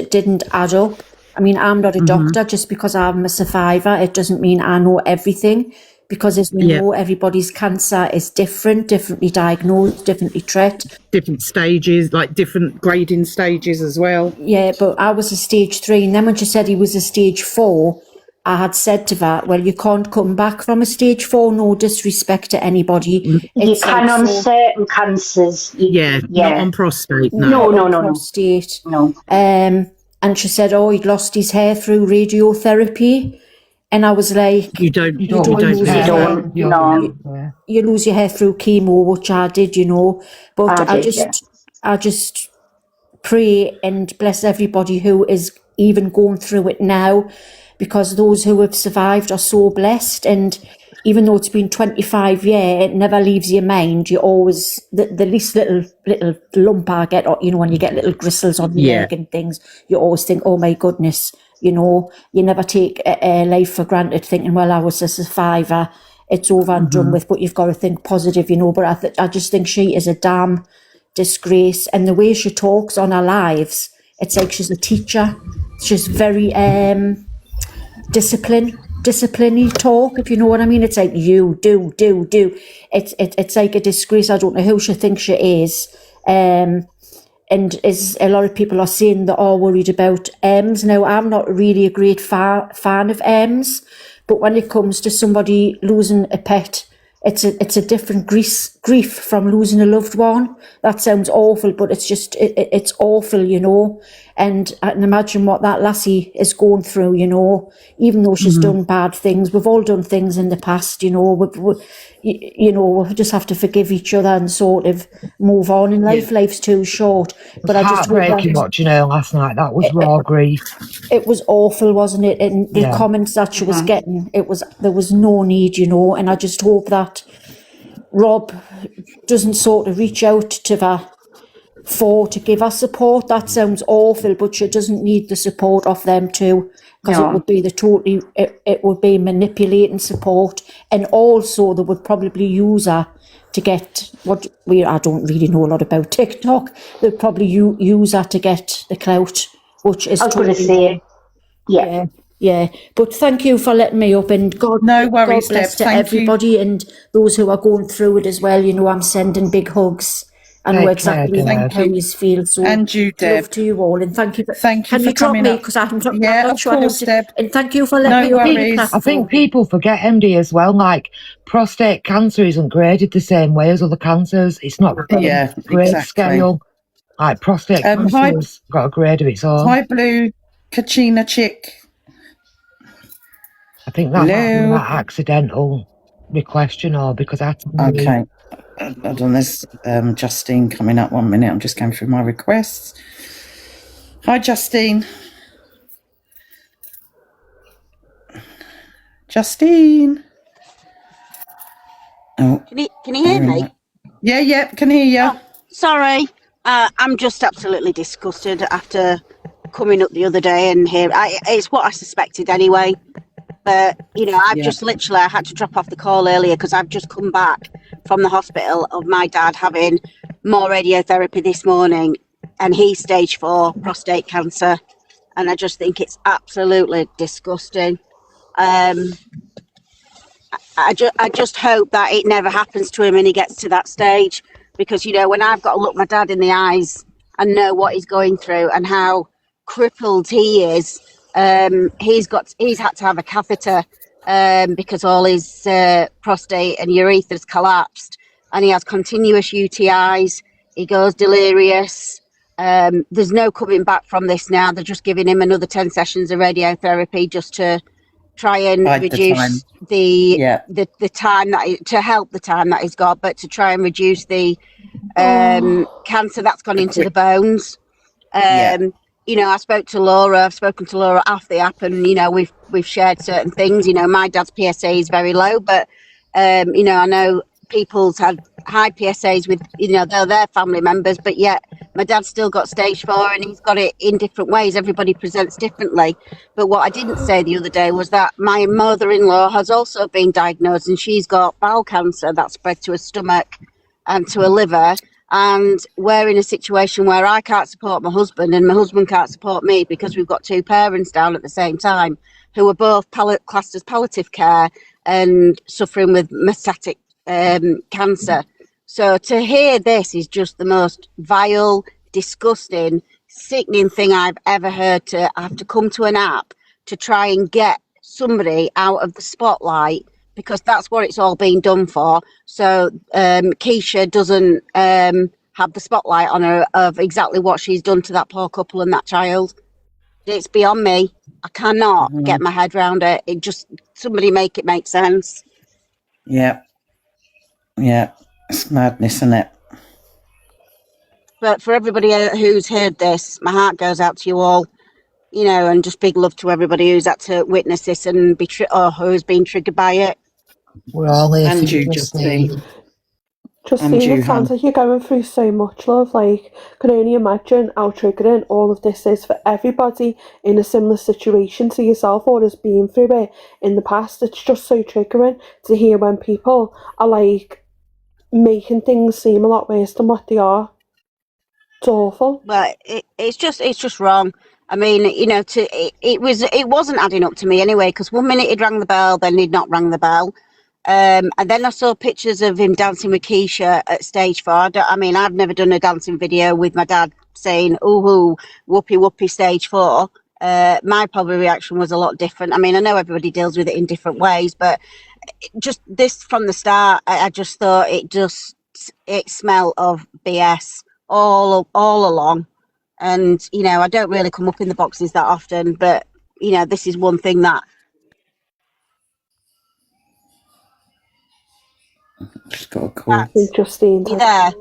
didn't add up. I mean, I'm not a doctor. Just because I'm a survivor, it doesn't mean I know everything, because as we know, everybody's cancer is differently diagnosed, differently treated. Different stages, like different grading stages as well. Yeah, but I was a stage 3, and then when she said he was a stage 4, I had said to her, well, you can't come back from a stage 4, no disrespect to anybody. You can on certain cancers. Not on prostate, No. Prostate. No. And she said, he'd lost his hair through radiotherapy. And I was like, you don't lose your hair. You lose your hair through chemo, which I did, you know. But I just pray and bless everybody who is even going through it now, because those who have survived are so blessed. And even though it's been 25 years, it never leaves your mind. You always, the least little lump I get, or, you know, when you get little gristles on your leg and things, you always think, oh my goodness, you know, you never take life for granted thinking, well, I was a survivor, it's over and done with, but you've got to think positive, you know. But I just think she is a damn disgrace. And the way she talks on her lives, it's like she's a teacher. She's very discipline-y talk, if you know what I mean. It's like, you do. It's like a disgrace. I don't know who she thinks she is. And as a lot of people are saying, they're all worried about EMS. Now, I'm not really a great fan of EMS, but when it comes to somebody losing a pet, it's a different grief from losing a loved one. That sounds awful, but it's just, it's awful, you know. And I can imagine what that lassie is going through, you know, even though she's done bad things. We've all done things in the past, you know. We'll just have to forgive each other and sort of move on in life. Life's too short. But I just heartbreaking watching her last night. That was raw grief. It was awful, wasn't it? And the comments that she was getting, there was no need, you know. And I just hope that Rob doesn't sort of reach out to her to give her support. That sounds awful, but she doesn't need the support of them too, because it would be it would be manipulating support. And also they would probably use her to get I don't really know a lot about TikTok. They'd probably use her to get the clout, which is I was going to say, yeah. But thank you for letting me up, and God worries, God bless Deb. to Thank everybody and those who are going through it as well. You know, I'm sending big hugs. I know exactly how you feel. So, and you, Deb. Love to you all, and thank you. Can you drop coming me, up? because I'm not of sure course, Deb. And thank you for letting me up. I think people forget, MD, as well, like prostate cancer isn't graded the same way as other cancers. It's not the grade scale. Like prostate cancer's got a grade of its own. Hi, Blue Kachina Chick. I think that might be that accidental request, you know, because that's okay. Hold on, there's Justine coming up 1 minute. I'm just going through my requests. Hi, Justine. Justine. Oh, Can you hear me? Yeah, can hear you. Oh, sorry. I'm just absolutely disgusted after coming up the other day and hear. It's what I suspected anyway. But, you know, I had to drop off the call earlier because I've just come back from the hospital of my dad having more radiotherapy this morning, and he's stage 4 prostate cancer. And I just think it's absolutely disgusting. I just hope that it never happens to him and he gets to that stage, because, you know, when I've got to look my dad in the eyes and know what he's going through and how crippled he is, he's had to have a catheter because all his prostate and urethra's collapsed, and he has continuous UTIs. He goes delirious. There's no coming back from this now. They're just giving him another 10 sessions of radiotherapy just to try and reduce the time to help the time that he's got, but to try and reduce the cancer that's gone into the bones. You know, I've spoken to Laura off the app, and, you know, we've shared certain things. You know, my dad's PSA is very low, but you know, I know people's had high PSAs with, you know, their family members, but yet my dad's still got stage 4 and he's got it in different ways. Everybody presents differently. But what I didn't say the other day was that my mother-in-law has also been diagnosed, and she's got bowel cancer that spread to her stomach and to her liver. And we're in a situation where I can't support my husband and my husband can't support me, because we've got 2 parents down at the same time who are both classed as palliative care and suffering with metastatic cancer. So to hear this is just the most vile, disgusting, sickening thing I've ever heard, to have to come to an app to try and get somebody out of the spotlight, because that's what it's all been done for. So Keisha doesn't have the spotlight on her of exactly what she's done to that poor couple and that child. It's beyond me. I cannot get my head around it. It just, somebody make it make sense. Yeah, it's madness, isn't it? But for everybody who's heard this, my heart goes out to you all, you know, and just big love to everybody who's had to witness this and be or who's been triggered by it. We're all here And for you, you, Justine. Justine, And you, it sounds hun. like you're going through so much, love. Like, can only imagine how triggering all of this is for everybody in a similar situation to yourself or has been through it in the past. It's just so triggering to hear when people are like making things seem a lot worse than what they are. It's awful. But it's just wrong. I mean, you know, it wasn't adding up to me anyway, because one minute he'd rang the bell, then he'd not rang the bell. And then I saw pictures of him dancing with Keisha at stage 4. I mean, I've never done a dancing video with my dad saying, ooh, whoopee, whoopee, stage 4. My probably reaction was a lot different. I mean, I know everybody deals with it in different ways, but just this from the start, I just thought it smelled of BS all along. And, you know, I don't really come up in the boxes that often, but, you know, this is one thing that Just got a call. Justine, you there.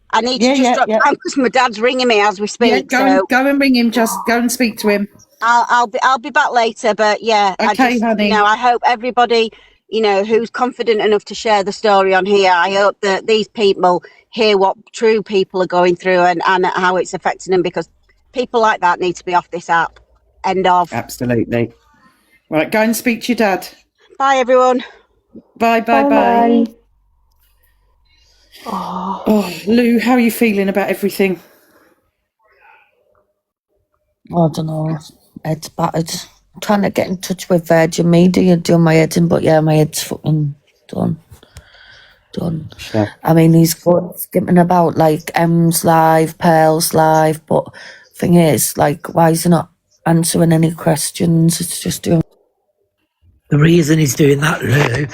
I need to just drop down because my dad's ringing me as we speak. Yeah, go and ring him. Just go and speak to him. I'll be back later, but yeah, Okay, honey. You know, I hope everybody, you know, who's confident enough to share the story on here, I hope that these people hear what true people are going through and how it's affecting them, because people like that need to be off this app. End of. Absolutely. Right, go and speak to your dad. Bye, everyone. Bye. Oh, Lou, how are you feeling about everything? I don't know. It's battered. I'm trying to get in touch with Virgin Media, doing my head in, but yeah, my head's fucking done. Sure. I mean, he's good skipping about like M's live, Pearl's live, but thing is, like, why is he not answering any questions? It's just doing. The reason he's doing that, Lou,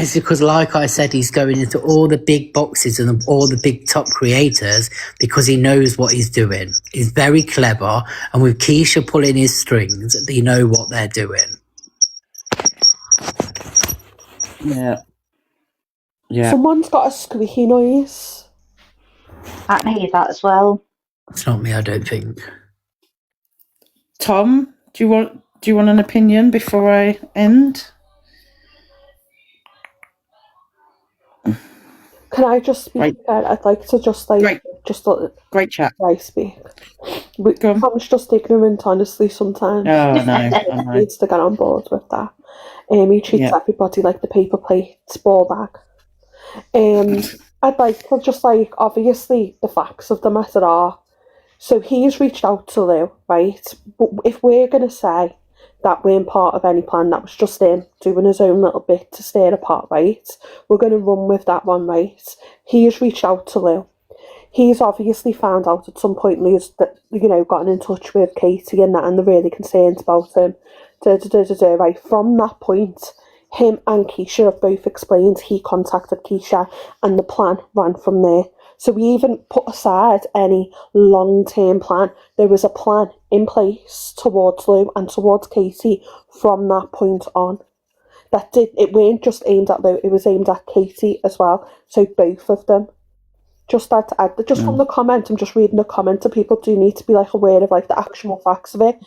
is because, like I said, he's going into all the big boxes and all the big top creators because he knows what he's doing. He's very clever, and with Keisha pulling his strings, they know what they're doing. Yeah. Someone's got a squeaky noise. I can hear that as well. It's not me, I don't think. Tom, do you want an opinion before I end? Can I just speak again? I'd like to just great chat. I speak. Tom's just ignorant, honestly. Sometimes. Oh, I know. He needs to get on board with that. He treats everybody like the paper plates ball bag. I'd like to just obviously the facts of the matter are. So he's reached out to Lou, right? But if we're gonna say that weren't part of any plan, that was just him doing his own little bit to stir a pot, right? We're going to run with that one, right? He's reached out to Lou. He's obviously found out at some point Lou's, gotten in touch with Katie and that, and they're really concerned about him. Right? From that point, him and Keisha have both explained he contacted Keisha, and the plan ran from there. So we even put aside any long-term plan. There was a plan in place towards Lou and towards Katie from that point on. It weren't just aimed at Lou, it was aimed at Katie as well. So both of them. Just that to add, from the comment, I'm just reading the comment, so people do need to be aware of the actual facts of it.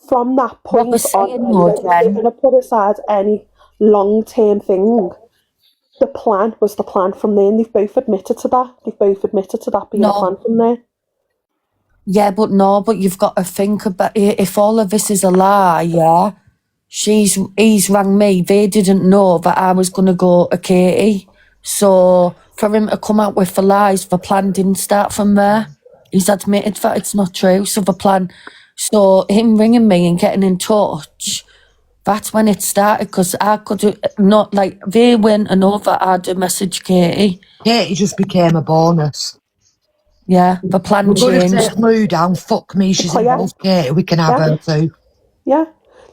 From that point on, we're going to put aside any long-term thing. The plan was the plan from there, and they've both admitted to that. They've both admitted to that being the plan from there. Yeah, but you've got to think about it. If all of this is a lie, he's rang me. They didn't know that I was going to go to Katie. So for him to come out with the lies, the plan didn't start from there. He's admitted that it's not true. So him ringing me and getting in touch, that's when it started, because I could not, they went and over, I'd message Katie. Katie just became a bonus. Yeah, the plan We're going changed. to take Lou down, fuck me, she's involved, Katie, we can have her too. Yeah.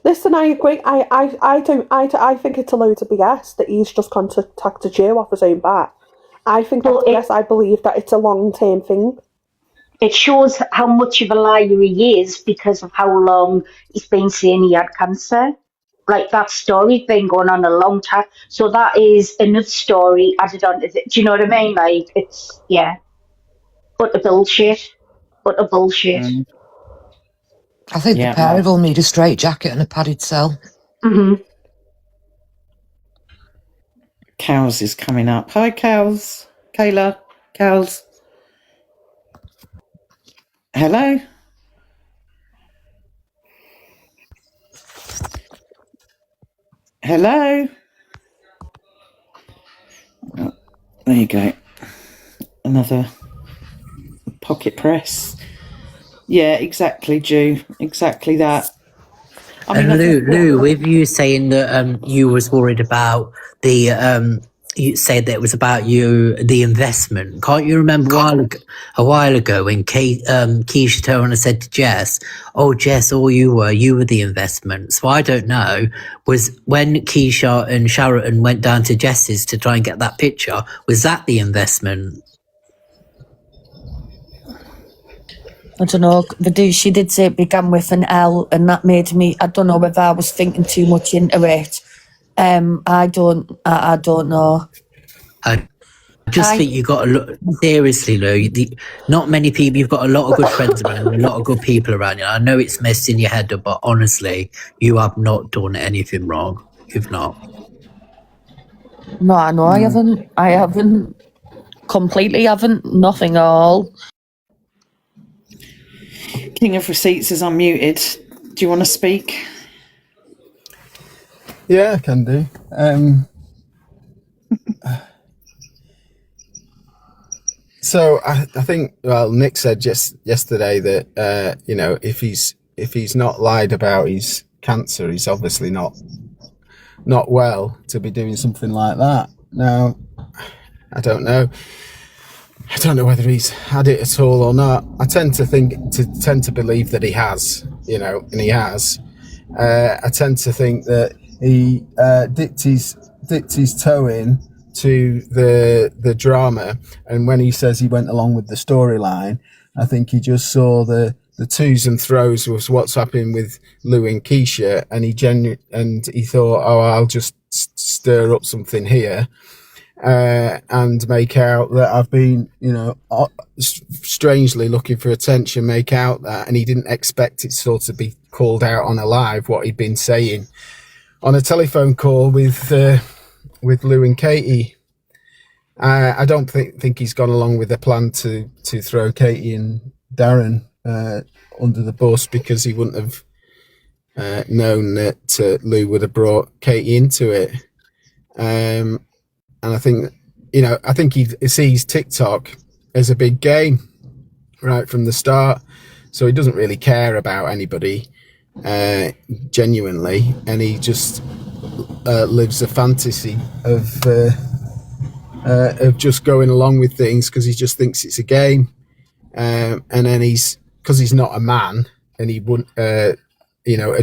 Listen, I agree. I think it's a load of BS that he's just contacted you off his own bat. I think yes, I believe that it's a long-term thing. It shows how much of a liar he is because of how long he's been saying he had cancer. That story's been going on a long time. So that is another story added on to it. Do you know what I mean? It's, utter bullshit. Utter bullshit. I think the pair of them need a straight jacket and a padded cell. Mm-hmm. Cows is coming up. Hi, Cows. Kayla. Cows. Hello. Hello. Oh, there you go. Another pocket press. Yeah, exactly, Jew. Exactly that. And Lou, with you saying that you was worried about the you said that it was about the investment. Can't you remember a while ago when Keisha Turner said to Jess, "Oh, Jess, you were the investment." So I don't know. Was when Keisha and Sharon went down to Jess's to try and get that picture? Was that the investment? I don't know. She did say it began with an L, and that made me. I don't know whether I was thinking too much into it. I don't know. I just think you got to look seriously, Lou. Not many people. You've got a lot of good friends around you, a lot of good people around you. I know it's messing your head up, but honestly, you have not done anything wrong. You've not. No, I know. I haven't. Completely haven't. Nothing at all. King of Receipts is unmuted. Do you want to speak? Yeah, I can do. So I think, Nick said just yesterday that if he's not lied about his cancer, he's obviously not well to be doing something like that. Now, I don't know whether he's had it at all or not. I tend to believe that he has, and he has. I tend to think that he dipped his toe in to the drama, and when he says he went along with the storyline, I think he just saw the twos and throws was what's happening with Lou and Keisha, and he thought, I'll just stir up something here. And make out that I've been, strangely looking for attention, make out that, and he didn't expect it sort of be called out on a live what he'd been saying on a telephone call with Lou and Katie. I don't think he's gone along with the plan to throw Katie and Darren under the bus, because he wouldn't have known that Lou would have brought Katie into it. And I think, I think he sees TikTok as a big game right from the start. So he doesn't really care about anybody genuinely, and he just lives a fantasy of just going along with things because he just thinks it's a game. And then because he's not a man, and he wouldn't, a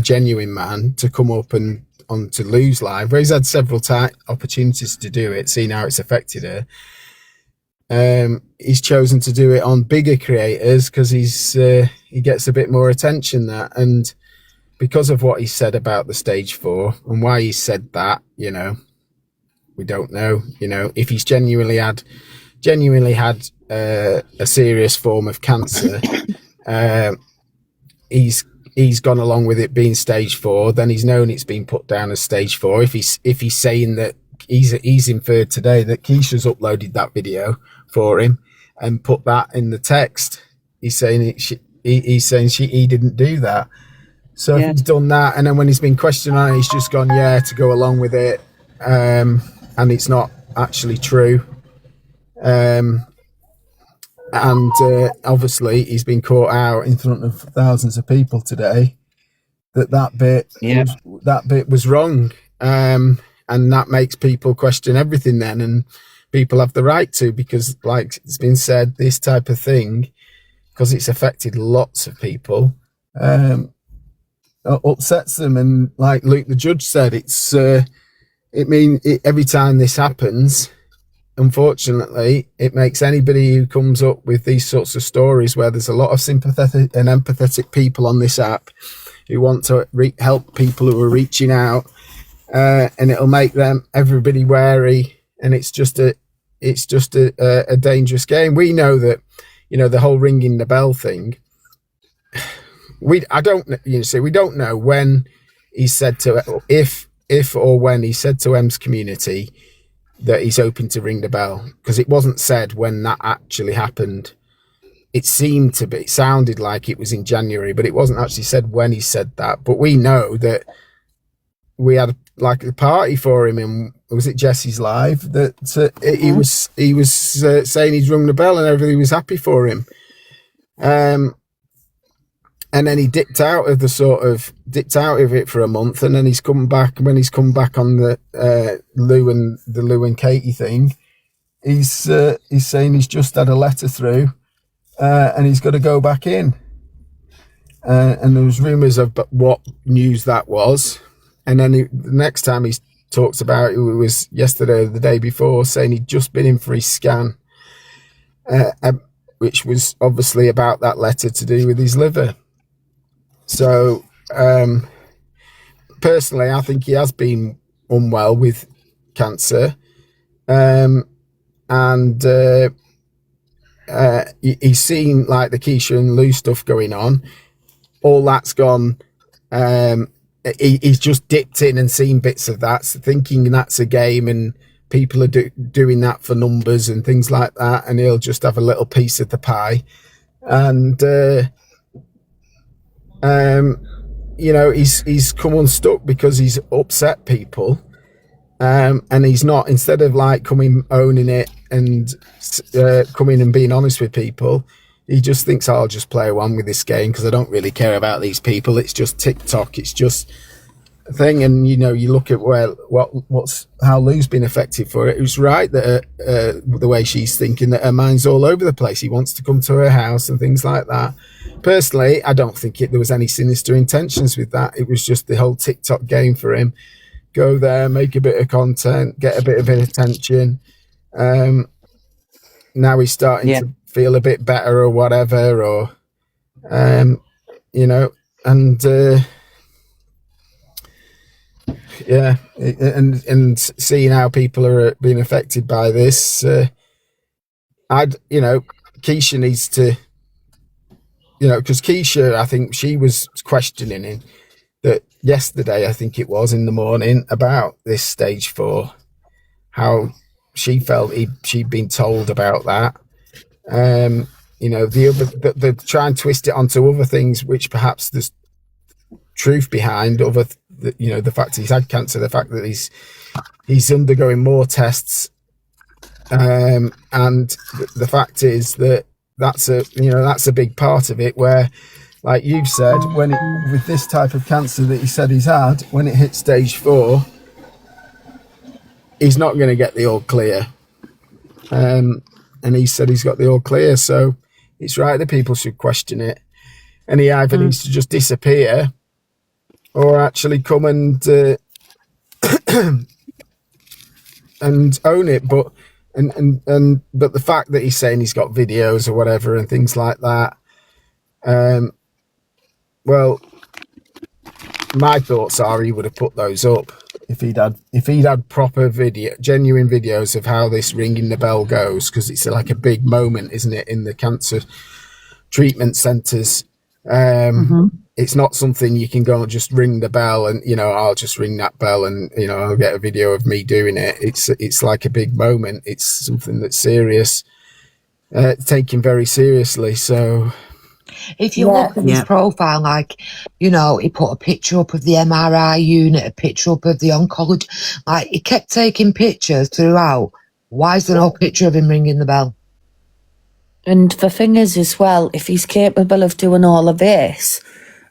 genuine man, to come up and onto Lou's live, where he's had several opportunities to do it, seeing how it's affected her. He's chosen to do it on bigger creators because he gets a bit more attention. And because of what he said about the stage 4 and why he said that, we don't know. If he's genuinely had a serious form of cancer, he's gone along with it being stage 4. Then he's known it's been put down as stage 4. If he's saying that, he's inferred today that Keisha's uploaded that video for him and put that in the text. He's saying he didn't do that. So if he's done that, and then when he's been questioned on it, he's just gone to go along with it, and it's not actually true. And obviously he's been caught out in front of thousands of people today that bit was wrong. And that makes people question everything then, and people have the right to, because like it's been said, this type of thing, because it's affected lots of people, upsets them. And like Luke the judge said, every time this happens, unfortunately, it makes anybody who comes up with these sorts of stories, where there's a lot of sympathetic and empathetic people on this app who want to help people who are reaching out, and it'll make everybody wary, and it's just a dangerous game. We know that, the whole ringing the bell thing. We don't know when he said to, if or when he said to M's community that he's hoping to ring the bell, because it wasn't said when that actually happened. It sounded like it was in January, but it wasn't actually said when he said that. But we know that we had like a party for him, and was it Jesse's live that he was saying he's rung the bell and everybody was happy for him. And then he dipped out of it for a month, and then he's come back. When he's come back on the Lou and Katie thing, he's saying he's just had a letter through, and he's got to go back in. And there was rumours of what news that was. And then the next time he talks about it was yesterday or the day before, saying he'd just been in for his scan, which was obviously about that letter to do with his liver. So, personally, I think he has been unwell with cancer, and he's seen like the Keisha and Lou stuff going on. All that's gone. He's just dipped in and seen bits of that, thinking that's a game and people are doing that for numbers and things like that, and he'll just have a little piece of the pie. And he's come unstuck because he's upset people, and he's not, instead of like owning it and coming and being honest with people, he just thinks, I'll just play one with this game because I don't really care about these people. It's just TikTok. It's just a thing. And, you look at how Lou's been affected for it. It was right that the way she's thinking, that her mind's all over the place. He wants to come to her house and things like that. Personally, I don't think there was any sinister intentions with that. It was just the whole TikTok game for him. Go there, make a bit of content, get a bit of attention. Now he's starting to feel a bit better or whatever, or and seeing how people are being affected by this, Keisha needs to you know, because Keisha, I think she was questioning him that yesterday, I think it was in the morning, about this stage 4, how she felt she'd been told about that. You know, they try and twist it onto other things, which perhaps there's truth behind, you know, the fact he's had cancer, the fact that he's undergoing more tests, and the fact is that's a big part of it, where, like you've said, with this type of cancer that he said he's had, when it hits stage 4, he's not going to get the all clear. And he said he's got the all clear, so it's right that people should question it. And he either needs to just disappear or actually come and and own it. But but the fact that he's saying he's got videos or whatever and things like that, well, my thoughts are he would have put those up if he'd had proper genuine videos of how this ringing the bell goes, because it's like a big moment, isn't it, in the cancer treatment centres. It's not something you can go and just ring the bell and, you know, I'll just ring that bell and, you know, I'll get a video of me doing it. It's like a big moment. It's something that's serious, taken very seriously. So if you look at his profile, like, you know, he put a picture up of the MRI unit, a picture up of the oncology, like, he kept taking pictures throughout. Why is there no picture of him ringing the bell? And the thing is as well, if he's capable of doing all of this,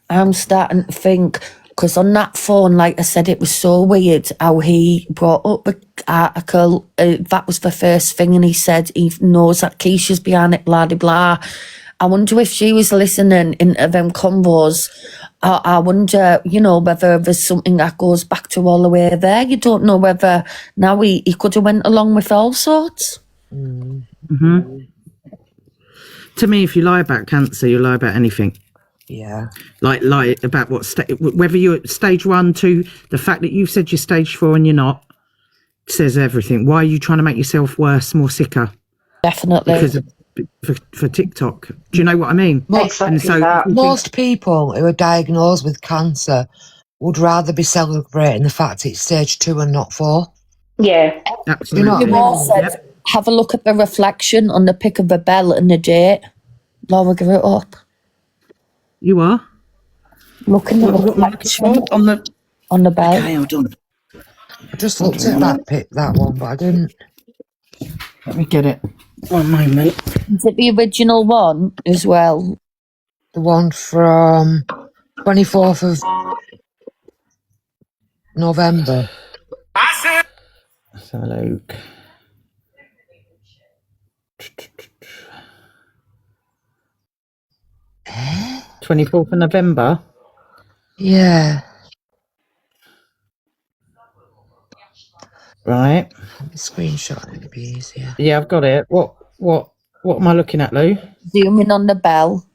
I'm starting to think, because on that phone, like I said, it was so weird how he brought up the article. That was the first thing, and he said he knows that Keisha's behind it, blah, blah, blah. I wonder if she was listening into them convos. I wonder, you know, whether there's something that goes back to all the way there. You don't know whether now he could have went along with all sorts. Mm-hmm. To me, if you lie about cancer, you lie about anything. Yeah. Like lie about whether you're at stage 1, 2, the fact that you've said you're stage 4 and you're not, says everything. Why are you trying to make yourself worse, more sicker? Definitely. Because for TikTok. Do you know what I mean? Most people who are diagnosed with cancer would rather be celebrating the fact it's stage 2 and not 4. Yeah. Absolutely. You know what I You all mean? said, have a look at the reflection on the pic of the bell and the date. Laura, give it up. You are? Look in the reflection on the bell. Okay, hold on. I just looked at that one, but I didn't. Let me get it. 1 moment. Is it the original one as well? The one from 24th of November. Let's have a look. Eh? 24th of November? Yeah. Right. Screenshot, it'd be easier. Yeah, I've got it. What am I looking at, Lou? Zoom in on the bell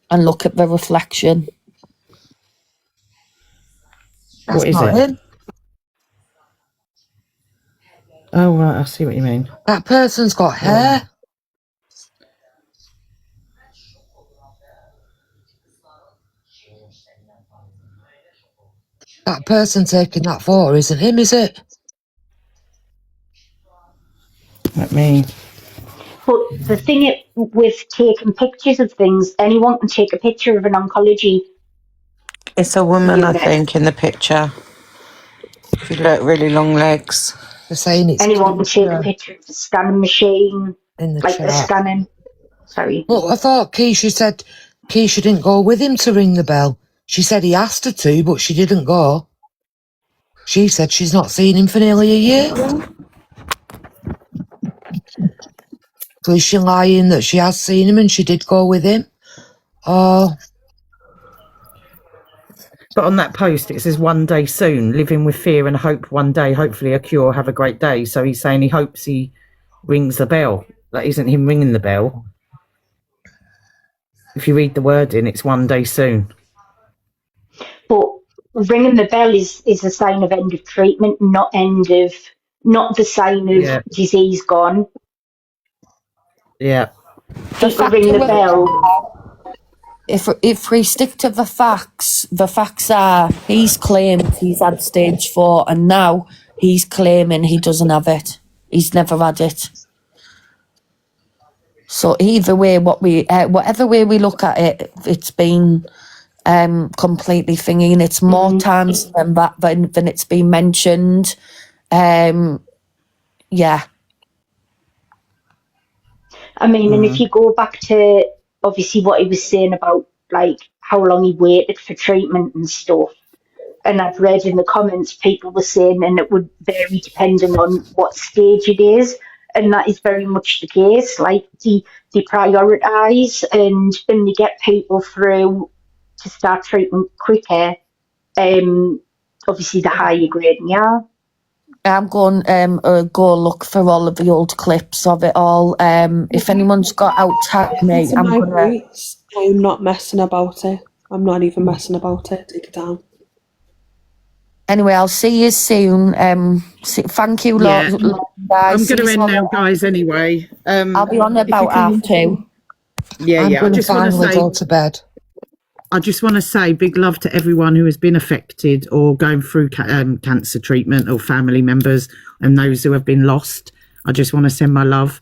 and look at the reflection. That's what is not it? him. Oh, right, I see what you mean. That person's got hair. That person taking that photo isn't him, is it? Let me... But the thing with taking pictures of things, anyone can take a picture of an oncology. It's a woman, I unit. think, in the picture. If you look, really long legs. They're saying it's Anyone can take a picture of the scanning machine, in the like the chat. scanning. Sorry. But I thought Keisha said Keisha didn't go with him to ring the bell. She said he asked her to, but she didn't go. She said she's not seen him for nearly a year. So is she lying that she has seen him and she did go with him? Oh. But on that post, it says 1 day soon, living with fear and hope one day, hopefully a cure, have a great day. So he's saying he hopes he rings the bell. That isn't him ringing the bell. If you read the wording, it's 1 day soon. But ringing the bell is a sign of end of treatment, not the sign of disease gone. Yeah. People ring the bell. if we stick to the facts are he's claimed he's had stage 4 and now he's claiming he doesn't have it. He's never had it. So either way, whatever way we look at it, it's been completely thingy, and it's more times than that than it's been mentioned. Yeah. I mean, and if you go back to obviously what he was saying about like how long he waited for treatment and stuff, and I've read in the comments people were saying, and it would vary depending on what stage it is, and that is very much the case. Like they prioritise and they get people through to start treatment quicker. Obviously, the higher grade, yeah. I'm going go look for all of the old clips of it all. If anyone's got out, tag me. I'm not messing about it. I'm not even messing about it. Take it down. Anyway, I'll see you soon. Thank you, Yeah. Lord, guys. I'm going to end now, guys, anyway. I'll be on about 2:30. Yeah, I'm yeah. I going to just want to finally say, go to bed. I just want to say big love to everyone who has been affected or going through cancer treatment, or family members and those who have been lost. I just want to send my love,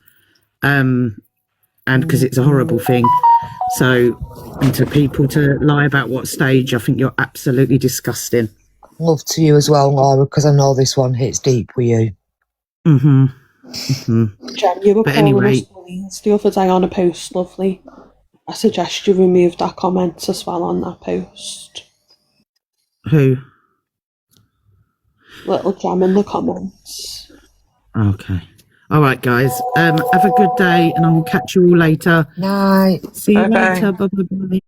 and because it's a horrible thing. So, and to people to lie about what stage, I think you're absolutely disgusting. Love to you as well, Laura, because I know this one hits deep with you. Jen, you were But calling anyway- us bullies the other day on a post, lovely. I suggest you remove that comment as well on that post. Who? Little Jam in the comments. Okay. All right, guys. Have a good day, and I will catch you all later. Night. See you Bye-bye. later. Bye bye.